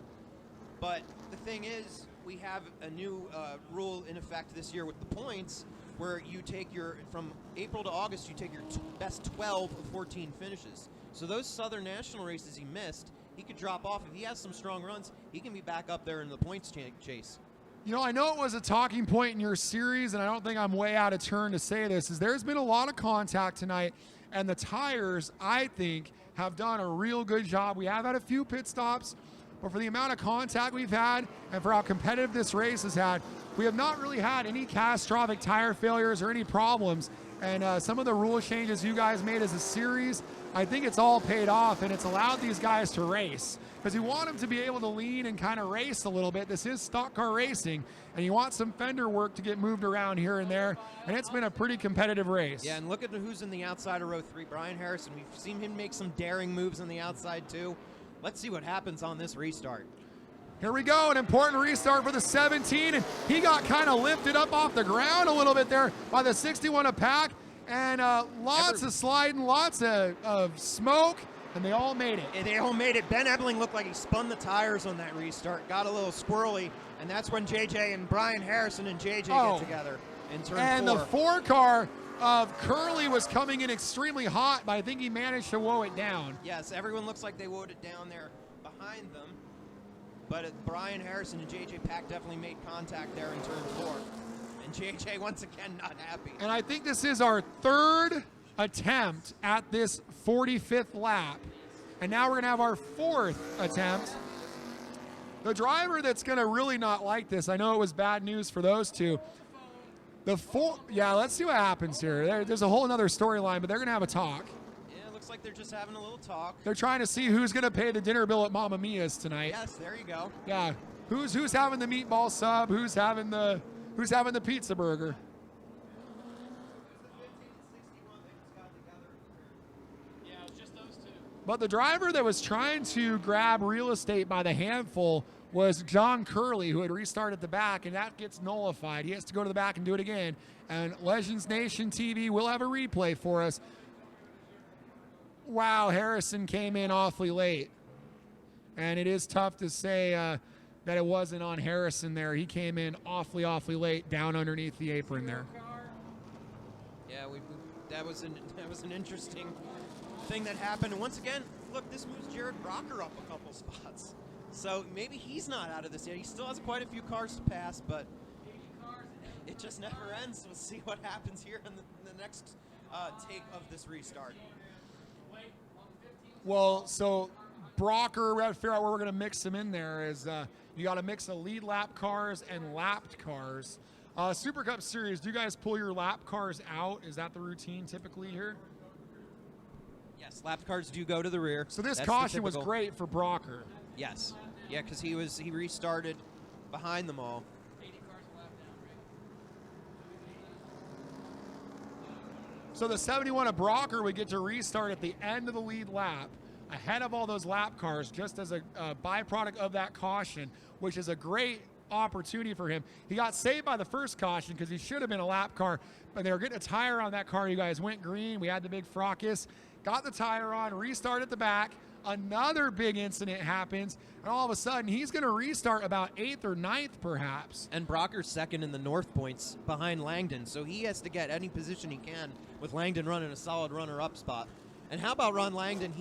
But the thing is, we have a new rule in effect this year with the points, where you take from April to August, you take your best 12 of 14 finishes. So those Southern National races he missed, he could drop off. If he has some strong runs, he can be back up there in the points chase. You know, I know it was a talking point in your series, and I don't think I'm way out of turn to say this, is there's been a lot of contact tonight. And the tires, I think, have done a real good job. We have had a few pit stops, but for the amount of contact we've had and for how competitive this race has had, we have not really had any catastrophic tire failures or any problems. And some of the rule changes you guys made as a series, I think it's all paid off, and it's allowed these guys to race. Because you want them to be able to lean and kind of race a little bit. This is stock car racing, and you want some fender work to get moved around here and there, and it's been a pretty competitive race. Yeah, and look at who's in the outside of row 3. Brian Harrison. We've seen him make some daring moves on the outside, too. Let's see what happens on this restart. Here we go, an important restart for the 17, and he got kind of lifted up off the ground a little bit there by the 61 of Pack, and lots of sliding, lots of smoke. And they all made it. And they all made it. Ben Ebling looked like he spun the tires on that restart, got a little squirrely, and that's when JJ and Brian Harrison and JJ get together in turn 4. And the 4 car of Curley was coming in extremely hot, but I think he managed to woe it down. Yes, everyone looks like they woed it down there behind them, but Brian Harrison and JJ Pack definitely made contact there in turn 4. And JJ once again not happy. And I think this is our 3rd attempt at this 45th lap, and now we're gonna have our 4th attempt. The driver that's gonna really not like this, I know it was bad news for those two. Yeah, let's see what happens here. There's a whole another storyline, but they're gonna have a talk. Yeah, it looks like they're just having a little talk. They're trying to see who's gonna pay the dinner bill at Mamma Mia's tonight. Yes, there you go. Yeah, who's having the meatball sub? Who's having the pizza burger? But the driver that was trying to grab real estate by the handful was John Curley, who had restarted the back, and that gets nullified. He has to go to the back and do it again. And Legends Nation TV will have a replay for us. Wow, Harrison came in awfully late. And it is tough to say that it wasn't on Harrison there. He came in awfully late down underneath the apron there. Yeah, that was an interesting thing that happened. And once again, look, this moves Jared Brocker up a couple spots. So maybe he's not out of this yet. He still has quite a few cars to pass, but it just never ends. We'll see what happens here in the next take of this restart. Well, so Brocker. We have to figure out where we're going to mix them in there. Is you got to mix the lead lap cars and lapped cars. Super Cup Series, do you guys pull your lap cars out? Is that the routine typically here? Yes, lapped cars do go to the rear. So this That's caution was great for Brocker. Yes. Yeah, because he restarted behind them all. So the 71 of Brocker would get to restart at the end of the lead lap, ahead of all those lap cars, just as a byproduct of that caution, which is a great opportunity for him. He got saved by the first caution because he should have been a lap car, but they were getting a tire on that car. You guys went green. We had the big fracas, got the tire on, restart at the back. Another big incident happens, and all of a sudden he's going to restart about 8th or 9th perhaps. And Brocker's second in the North points behind Langdon, so he has to get any position he can with Langdon running a solid runner-up spot. And how about Ron Langdon?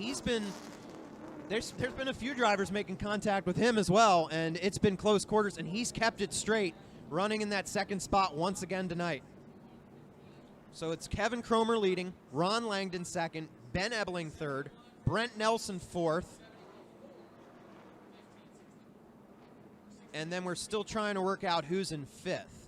There's been a few drivers making contact with him as well, and it's been close quarters, and he's kept it straight, running in that second spot once again tonight. So it's Kevin Cromer leading, Ron Langdon second, Ben Ebling third, Brent Nelson fourth, and then we're still trying to work out who's in fifth.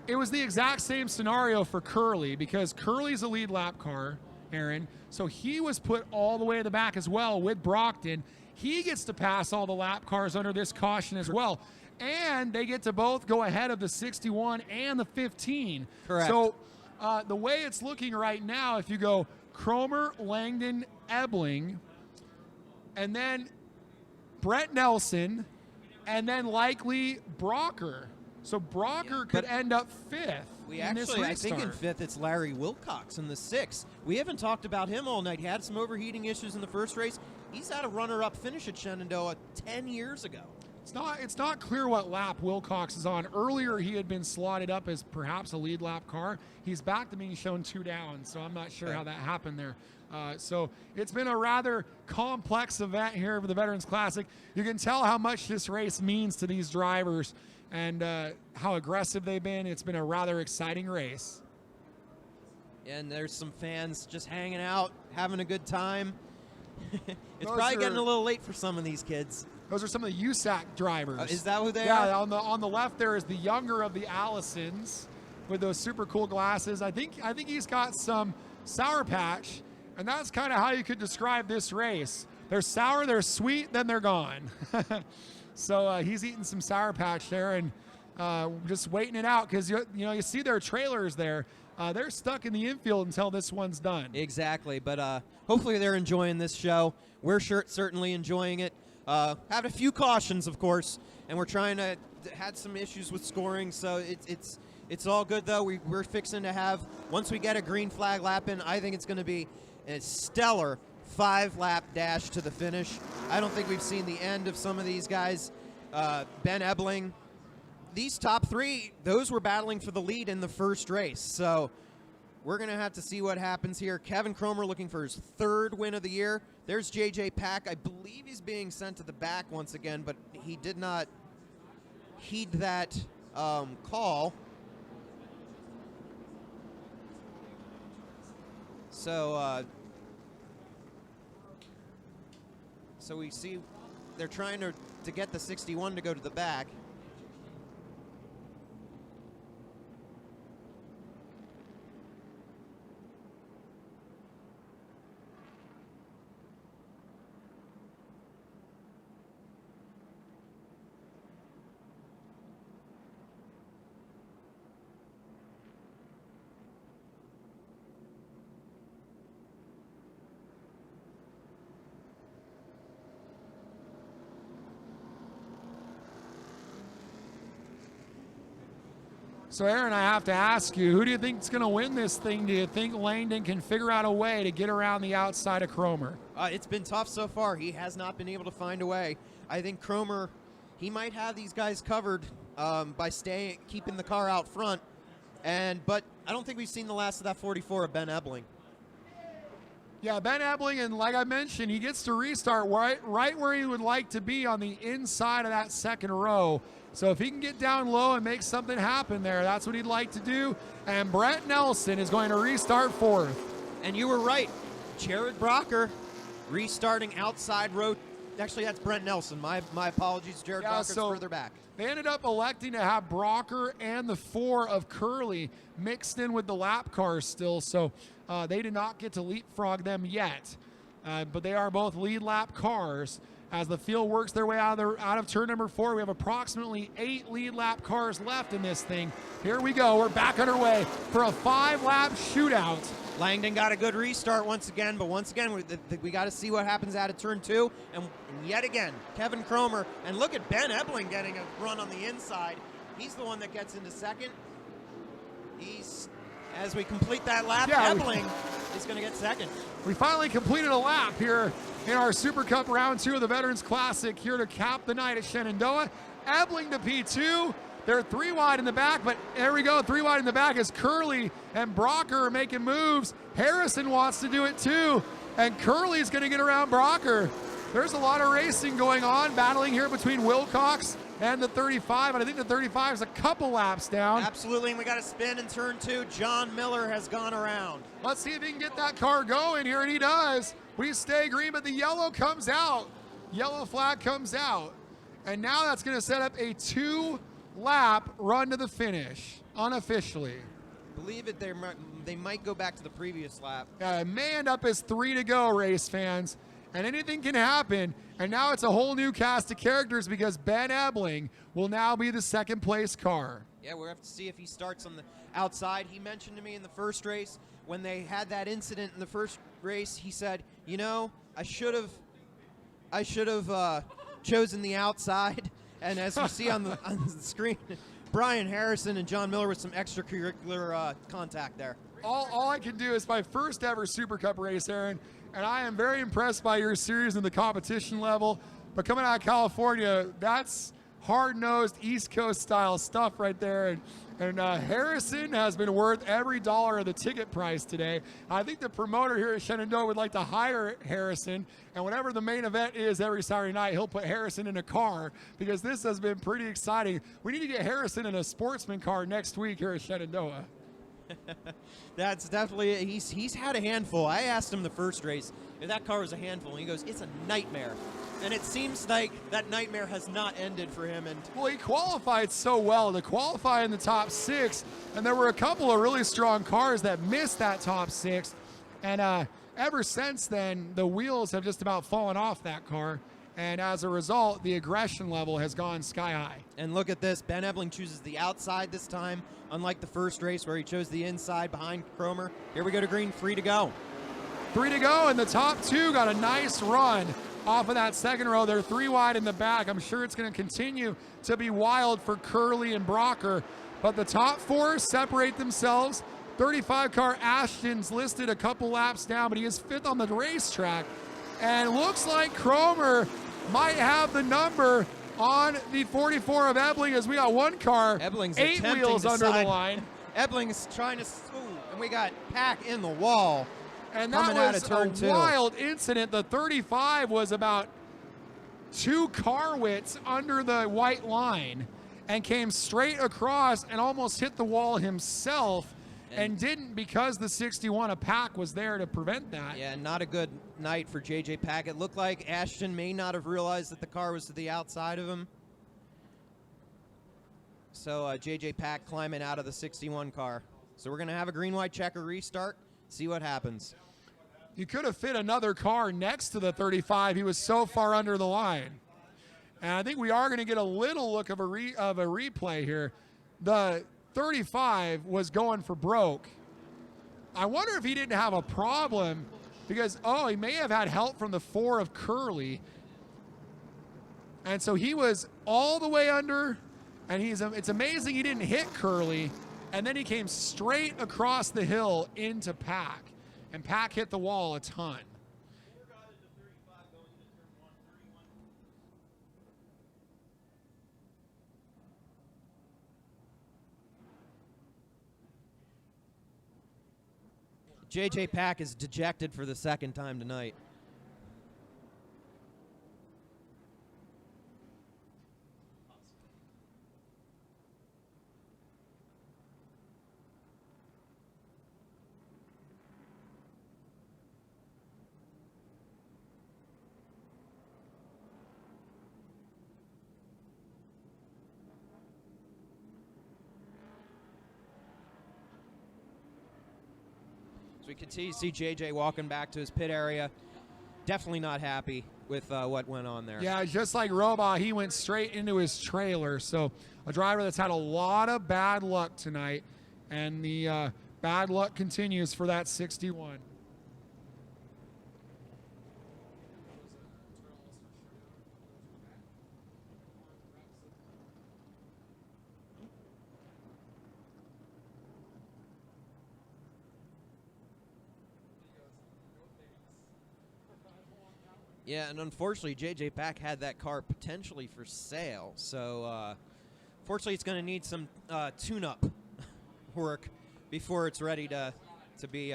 It was the exact same scenario for Curley because Curley's a lead lap car, Aaron. So he was put all the way to the back as well with Brockton. He gets to pass all the lap cars under this caution as well. And they get to both go ahead of the 61 and the 15. Correct. So the way it's looking right now, if you go Cromer, Langdon, Ebling, and then Brett Nelson, and then likely Brocker. So Brocker could end up fifth. I think in fifth it's Larry Wilcox in the sixth. We haven't talked about him all night. He had some overheating issues in the first race. He's had a runner-up finish at Shenandoah 10 years ago. It's not clear what lap Wilcox is on. Earlier he had been slotted up as perhaps a lead lap car. He's back to being shown 2 down, so I'm not sure how that happened there. So it's been a rather complex event here for the Veterans Classic. You can tell how much this race means to these drivers and how aggressive they've been. It's been a rather exciting race. And there's some fans just hanging out, having a good time. It's probably getting a little late for some of these kids. Those are some of the USAC drivers. Is that who they are? are? Yeah, on the left there is the younger of the Allisons with those super cool glasses. I think he's got some Sour Patch, and that's kind of how you could describe this race. They're sour, they're sweet, then they're gone. So he's eating some Sour Patch there and just waiting it out because you see their trailers there. They're stuck in the infield until this one's done. Exactly, but hopefully they're enjoying this show. We're certainly enjoying it. Had a few cautions, of course, and we're trying to had some issues with scoring, so it's all good though. We're fixing to have, once we get a green flag lap in, I think it's going to be a stellar 5-lap dash to the finish. I don't think we've seen the end of some of these guys. Ben Ebling, these top 3, those were battling for the lead in the first race, so we're going to have to see what happens here. Kevin Cromer looking for his 3rd win of the year. There's JJ Pack. I believe he's being sent to the back once again, but he did not heed that call. So we see they're trying to get the 61 to go to the back. So, Aaron, I have to ask you, who do you think is going to win this thing? Do you think Langdon can figure out a way to get around the outside of Cromer? It's been tough so far. He has not been able to find a way. I think Cromer, he might have these guys covered by keeping the car out front. But I don't think we've seen the last of that 44 of Ben Ebling. Yeah, Ben Ebling, and like I mentioned, he gets to restart right where he would like to be on the inside of that second row. So if he can get down low and make something happen there, that's what he'd like to do. And Brett Nelson is going to restart fourth. And you were right. Jared Brocker restarting outside row. Actually, that's Brent Nelson. My apologies. Jared Brocker's further back. They ended up electing to have Brocker and the 4 of Curley mixed in with the lap cars still, so they did not get to leapfrog them yet. But they are both lead lap cars. As the field works their way out of turn number 4, we have approximately 8 lead lap cars left in this thing. Here we go. We're back underway for a 5-lap shootout. Langdon got a good restart once again, but once again, we got to see what happens out of turn 2. And yet again, Kevin Cromer. And look at Ben Ebling getting a run on the inside. He's the one that gets into second. As we complete that lap, Ebling is going to get second. We finally completed a lap here in our Super Cup Round 2 of the Veterans Classic here to cap the night at Shenandoah. Ebling to P2. They're 3 wide in the back, but there we go. 3 wide in the back as Curley and Brocker are making moves. Harrison wants to do it too, and Curley's going to get around Brocker. There's a lot of racing going on, battling here between Wilcox and the 35, and I think the 35 is a couple laps down. Absolutely, and we got a spin in turn 2. John Miller has gone around. Let's see if he can get that car going here, and he does. We stay green, but the yellow comes out. Yellow flag comes out. And now that's going to set up a 2-lap run to the finish, unofficially. Believe it, they might go back to the previous lap. It may end up as 3 to go, race fans. And anything can happen. And now it's a whole new cast of characters because Ben Ebling will now be the second place car. Yeah, we'll have to see if he starts on the outside. He mentioned to me in the first race when they had that incident in the first race, he said, you know, I should have chosen the outside. And as we see on the screen, Brian Harrison and John Miller with some extracurricular contact there. All I can do is my first ever Super Cup race, Aaron, and I am very impressed by your series and the competition level. But coming out of California, that's hard-nosed East Coast style stuff right there. And Harrison has been worth every dollar of the ticket price today. I think the promoter here at Shenandoah would like to hire Harrison, and whatever the main event is every Saturday night, he'll put Harrison in a car because this has been pretty exciting. We need to get Harrison in a sportsman car next week here at Shenandoah. That's definitely, he's had a handful. I asked him the first race if that car was a handful, and he goes, it's a nightmare. And it seems like that nightmare has not ended for him. And well, he qualified so well to qualify in the top 6, and there were a couple of really strong cars that missed that top 6. And ever since then, the wheels have just about fallen off that car. And as a result, the aggression level has gone sky high. And look at this. Ben Ebling chooses the outside this time, unlike the first race where he chose the inside behind Cromer. Here we go to green, 3 to go. 3 to go, and the top 2 got a nice run off of that second row. They're 3 wide in the back. I'm sure it's going to continue to be wild for Curley and Brocker. But the top 4 separate themselves. 35 car Ashton's listed a couple laps down, but he is 5th on the racetrack. And looks like Cromer might have the number on the 44 of Ebling as we got one car, Ebling's 8 wheels under the line. Ebling's trying to, and we got Pack in the wall. And that was a wild incident. The 35 was about 2 car widths under the white line and came straight across and almost hit the wall himself and didn't because the 61 of Pack was there to prevent that. Yeah, not a good night for J.J. Pack. It looked like Ashton may not have realized that the car was to the outside of him. So J.J. Pack climbing out of the 61 car. So we're going to have a green-white checker restart, see what happens. You could have fit another car next to the 35. He was so far under the line. And I think we are going to get a little look of a replay here. The 35 was going for broke. I wonder if he didn't have a problem because, he may have had help from the 4 of Curley. And so he was all the way under, and it's amazing he didn't hit Curley, and then he came straight across the hill into Pack, and Pack hit the wall a ton. JJ Pack is dejected for the second time tonight. We continue to see JJ walking back to his pit area. Definitely not happy with what went on there. Yeah, just like Robot, he went straight into his trailer. So a driver that's had a lot of bad luck tonight, and the bad luck continues for that 61. Yeah, and unfortunately, JJ Pack had that car potentially for sale. So, fortunately, it's going to need some tune-up work before it's ready to be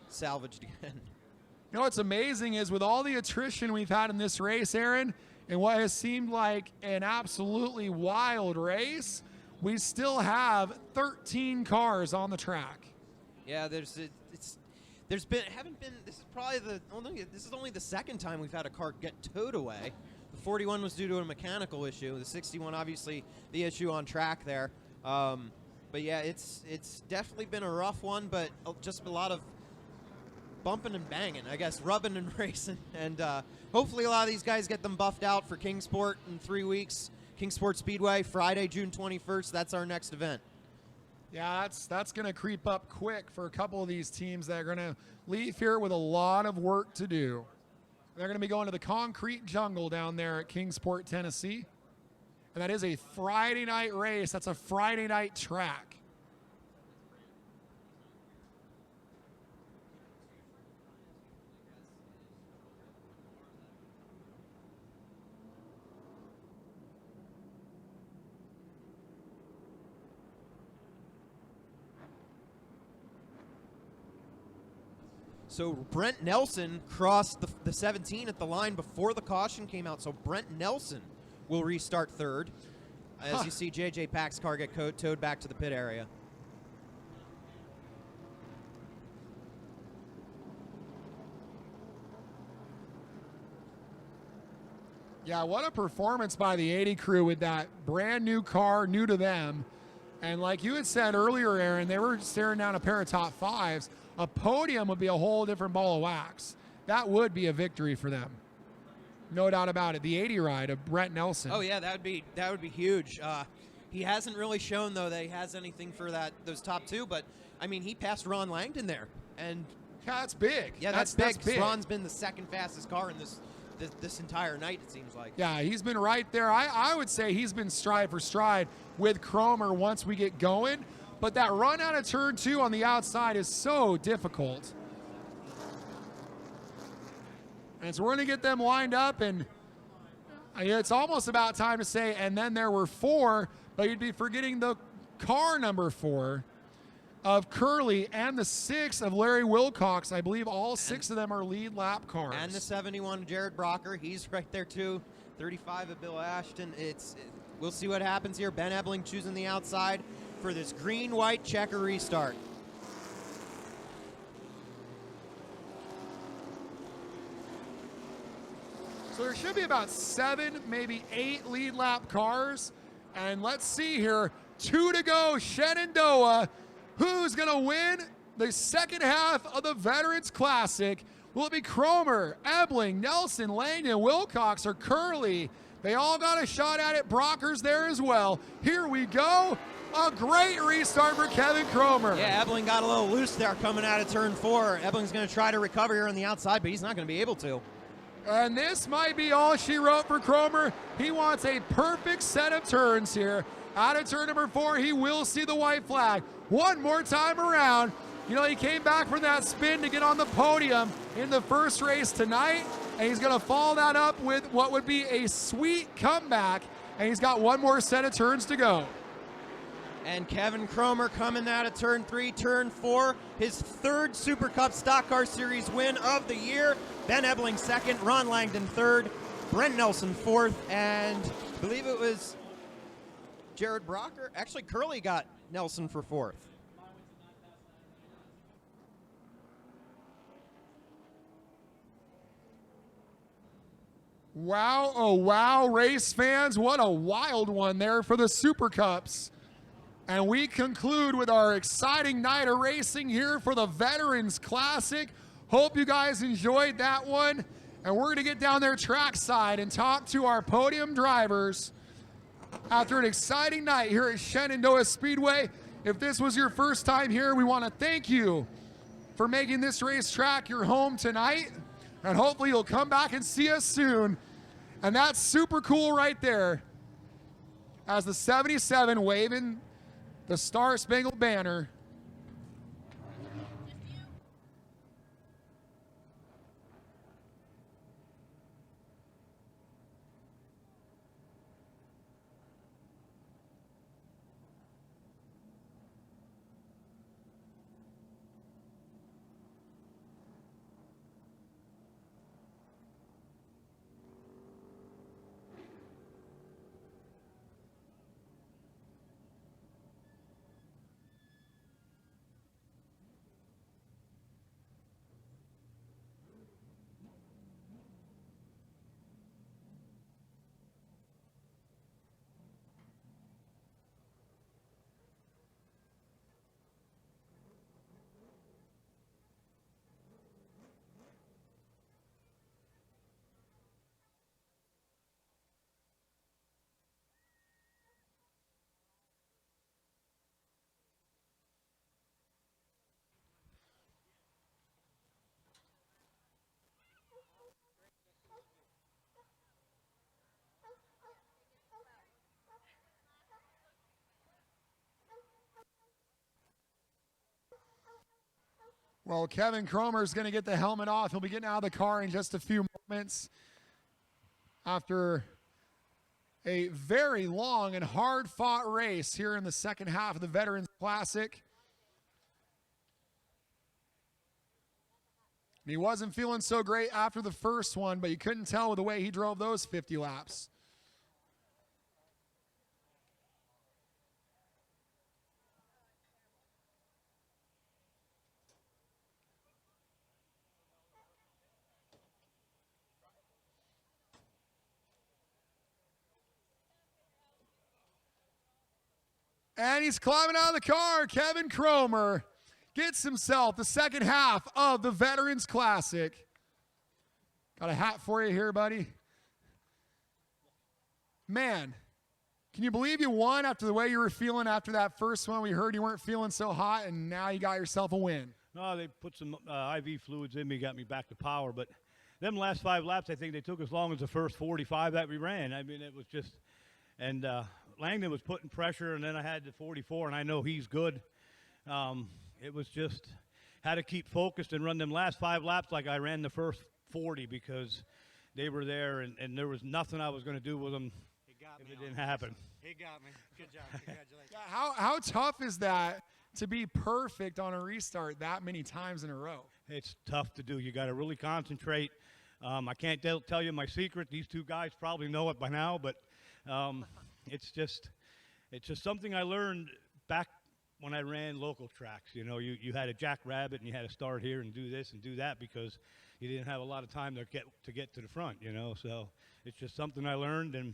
salvaged again. You know what's amazing is with all the attrition we've had in this race, Aaron, and what has seemed like an absolutely wild race, we still have 13 cars on the track. Yeah, this is only the second time we've had a car get towed away. The 41 was due to a mechanical issue. The 61, obviously, the issue on track there. But yeah, it's definitely been a rough one, but just a lot of bumping and banging, I guess, rubbing and racing. And hopefully a lot of these guys get them buffed out for Kingsport in 3 weeks. Kingsport Speedway, Friday, June 21st. That's our next event. Yeah, that's going to creep up quick for a couple of these teams that are going to leave here with a lot of work to do. They're going to be going to the concrete jungle down there at Kingsport, Tennessee. And that is a Friday night race. That's a Friday night track. So Brent Nelson crossed the 17 at the line before the caution came out. So Brent Nelson will restart third as you see JJ Pack's car get towed back to the pit area. Yeah, what a performance by the 80 crew with that brand new car, new to them. And like you had said earlier, Aaron, they were staring down a pair of top fives. A podium would be a whole different ball of wax. That would be a victory for them. No doubt about it. The 80 ride of Brent Nelson. Oh yeah, that would be huge. He hasn't really shown though that he has anything for those top two, but I mean he passed Ron Langdon there, and yeah, that's big. Yeah, that's big. Ron's been the second fastest car in this entire night, it seems like. Yeah, he's been right there. I would say he's been stride for stride with Cromer once we get going. But that run out of turn 2 on the outside is so difficult. And so we're going to get them lined up, and it's almost about time to say, and then there were 4, but you'd be forgetting the car number 4 of Curley and the 6 of Larry Wilcox. I believe all 6 of them are lead lap cars. And the 71 of Jared Brocker, he's right there too. 35 of Bill Ashton. We'll see what happens here. Ben Ebling choosing the outside for this green-white checker restart. So there should be about 7, maybe 8 lead lap cars. And let's see here, 2 to go, Shenandoah. Who's going to win the second half of the Veterans Classic? Will it be Cromer, Ebling, Nelson, Langdon, Wilcox, or Curley? They all got a shot at it. Brocker's there as well. Here we go. A great restart for Kevin Cromer. Yeah, Ebling got a little loose there coming out of turn 4. Ebling's going to try to recover here on the outside, but he's not going to be able to. And this might be all she wrote for Cromer. He wants a perfect set of turns here. Out of turn number 4, he will see the white flag. One more time around. You know, he came back from that spin to get on the podium in the first race tonight, and he's going to follow that up with what would be a sweet comeback, and he's got one more set of turns to go. And Kevin Cromer coming out of turn 3, turn 4, his third Super Cup Stock Car Series win of the year. Ben Ebling second, Ron Langdon third, Brent Nelson fourth, and I believe it was Jared Brocker. Actually, Curley got Nelson for fourth. Wow, oh wow, race fans, what a wild one there for the Super Cups. And we conclude with our exciting night of racing here for the Veterans Classic. Hope you guys enjoyed that one. And we're going to get down there trackside and talk to our podium drivers after an exciting night here at Shenandoah Speedway. If this was your first time here, we want to thank you for making this racetrack your home tonight. And hopefully you'll come back and see us soon. And that's super cool right there as the 77 waving the Star Spangled Banner. Well, Kevin Cromer is going to get the helmet off. He'll be getting out of the car in just a few moments after a very long and hard-fought race here in the second half of the Veterans Classic. And he wasn't feeling so great after the first one, but you couldn't tell with the way he drove those 50 laps. And he's climbing out of the car. Kevin Cromer gets himself the second half of the Veterans Classic. Got a hat for you here, buddy. Man, can you believe you won after the way you were feeling after that first one? We heard you weren't feeling so hot, and now you got yourself a win. No, they put some IV fluids in me, got me back to power. But them last 5 laps, I think they took as long as the first 45 that we ran. I mean, it was just, and Langdon was putting pressure, and then I had the 44, and I know he's good. It was just, had to keep focused and run them last 5 laps like I ran the first 40 because they were there, and there was nothing I was going to do with them if it didn't happen. He got me. Good job. Congratulations. Yeah, how tough is that to be perfect on a restart that many times in a row? It's tough to do. You got to really concentrate. I can't tell you my secret. These 2 guys probably know it by now, but it's just something I learned back when I ran local tracks. You know, you had a jackrabbit and you had to start here and do this and do that because you didn't have a lot of time to get to the front, you know. So it's just something I learned, and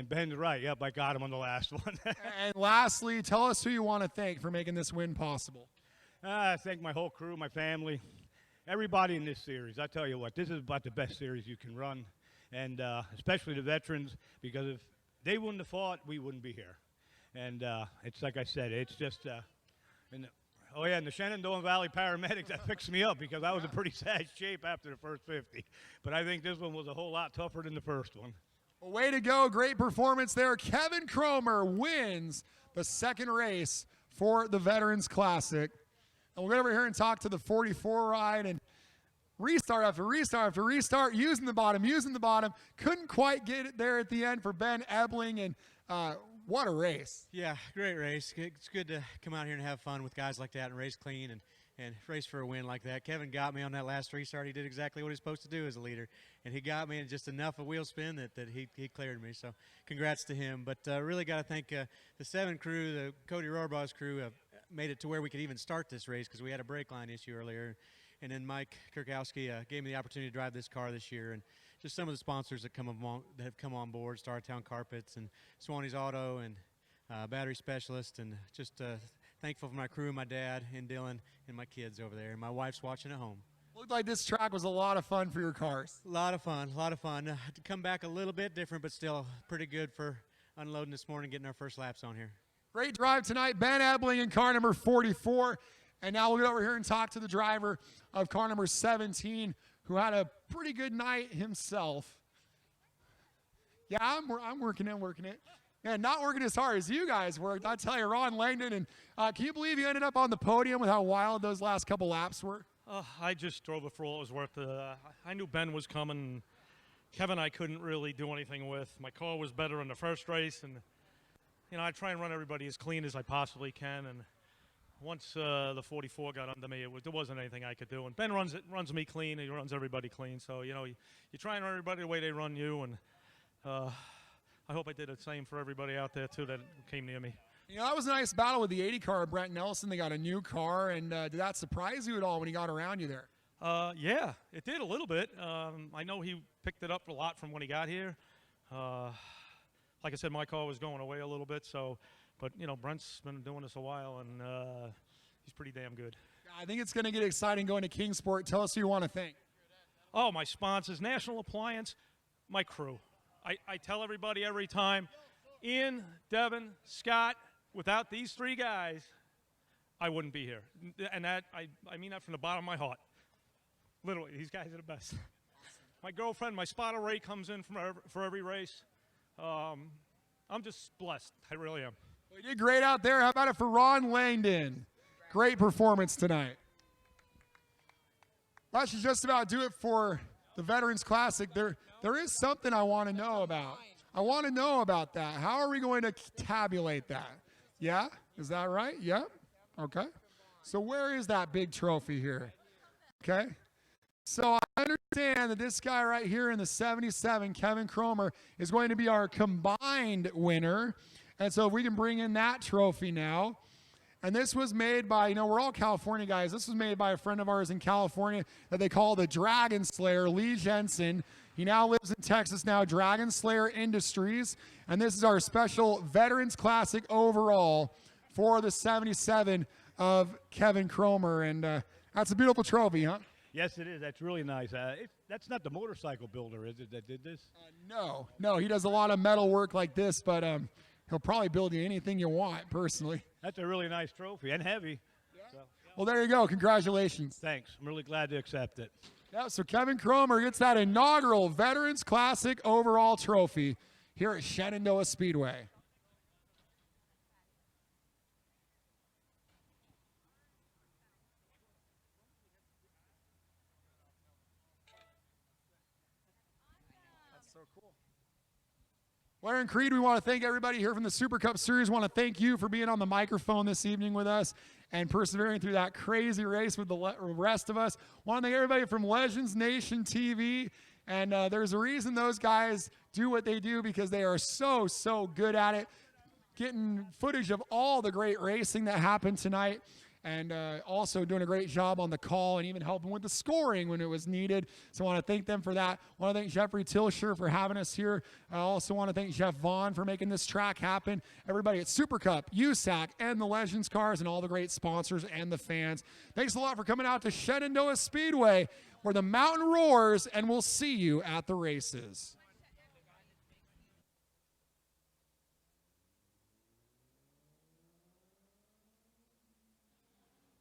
Ben's right. Yep, I got him on the last one. And lastly, tell us who you want to thank for making this win possible. I thank my whole crew, my family, everybody in this series. I tell you what, this is about the best series you can run, and especially the veterans, because if they wouldn't have fought, we wouldn't be here. And it's like I said, it's just, and the Shenandoah Valley paramedics, that fixed me up because I was in pretty sad shape after the first 50. But I think this one was a whole lot tougher than the first one. Well, way to go. Great performance there. Kevin Cromer wins the second race for the Veterans Classic. And we'll get over here and talk to the 44 ride, and restart after restart after restart, using the bottom. Couldn't quite get it there at the end for Ben Ebling, and What a race. Yeah, great race. It's good to come out here and have fun with guys like that and race clean and race for a win like that. Kevin got me on that last restart. He did exactly what he's supposed to do as a leader, and he got me in just enough of wheel spin that he cleared me. So congrats to him. But really got to thank the 7 crew, the Cody Rohrbaugh's crew, made it to where we could even start this race because we had a brake line issue earlier. And then Mike Kirkowski gave me the opportunity to drive this car this year, and just some of the sponsors that have come on board, Startown Carpets and Swanee's Auto and Battery Specialist, and just thankful for my crew, my dad and Dylan and my kids over there. And my wife's watching at home. Looked like this track was a lot of fun for your cars. A lot of fun, a lot of fun. To come back a little bit different, but still pretty good for unloading this morning, getting our first laps on here. Great drive tonight. Ben Ebling in car number 44. And now we'll get over here and talk to the driver of car number 17, who had a pretty good night himself. Yeah, I'm working it. Man, not working as hard as you guys worked. I tell you, Ron Langdon. And can you believe you ended up on the podium with how wild those last couple laps were? I just drove it for all it was worth. I knew Ben was coming. Kevin I couldn't really do anything with. My car was better in the first race. And, I try and run everybody as clean as I possibly can. And once the 44 got under me, there wasn't anything I could do. And Ben runs me clean. He runs everybody clean. So, you try and run everybody the way they run you. And I hope I did the same for everybody out there, too, that came near me. That was a nice battle with the 80 car, Brent Nelson. They got a new car. And did that surprise you at all when he got around you there? Yeah, it did a little bit. I know he picked it up a lot from when he got here. Like I said, my car was going away a little bit. But, Brent's been doing this a while, and he's pretty damn good. I think it's going to get exciting going to Kingsport. Tell us who you want to thank. Oh, my sponsors, National Appliance, my crew. I tell everybody every time, Ian, Devin, Scott, without these 3 guys, I wouldn't be here. And that I mean that from the bottom of my heart. Literally, these guys are the best. My girlfriend, my spotter Ray, comes in for every race. I'm just blessed. I really am. Well, you did great out there. How about it for Ron Langdon? Great performance tonight. That should just about do it for the Veterans Classic. There is something I want to know about. I want to know about that. How are we going to tabulate that? Yeah? Is that right? Yeah? Okay. So where is that big trophy here? Okay. So I understand that this guy right here in the 77, Kevin Cromer, is going to be our combined winner. And so if we can bring in that trophy now. And this was made by, we're all California guys. This was made by a friend of ours in California that they call the Dragon Slayer, Lee Jensen. He now lives in Texas now, Dragon Slayer Industries. And this is our special Veterans Classic overall for the 77 of Kevin Cromer. And that's a beautiful trophy, huh? Yes, it is. That's really nice. That's not the motorcycle builder, is it, that did this? No. He does a lot of metal work like this, but he'll probably build you anything you want, personally. That's a really nice trophy and heavy. Yeah. So. Well, there you go. Congratulations. Thanks. I'm really glad to accept it. Yeah, so Kevin Cromer gets that inaugural Veterans Classic overall trophy here at Shenandoah Speedway. Aaron Creed, we want to thank everybody here from the Super Cup Series. We want to thank you for being on the microphone this evening with us and persevering through that crazy race with the rest of us. Want to thank everybody from Legends Nation TV. And there's a reason those guys do what they do, because they are so, so good at it. Getting footage of all the great racing that happened tonight. And also doing a great job on the call and even helping with the scoring when it was needed. So I want to thank them for that. I want to thank Jeffrey Tilsher for having us here. I also want to thank Jeff Vaughn for making this track happen. Everybody at Super Cup, USAC, and the Legends Cars, and all the great sponsors and the fans. Thanks a lot for coming out to Shenandoah Speedway, where the mountain roars, and we'll see you at the races.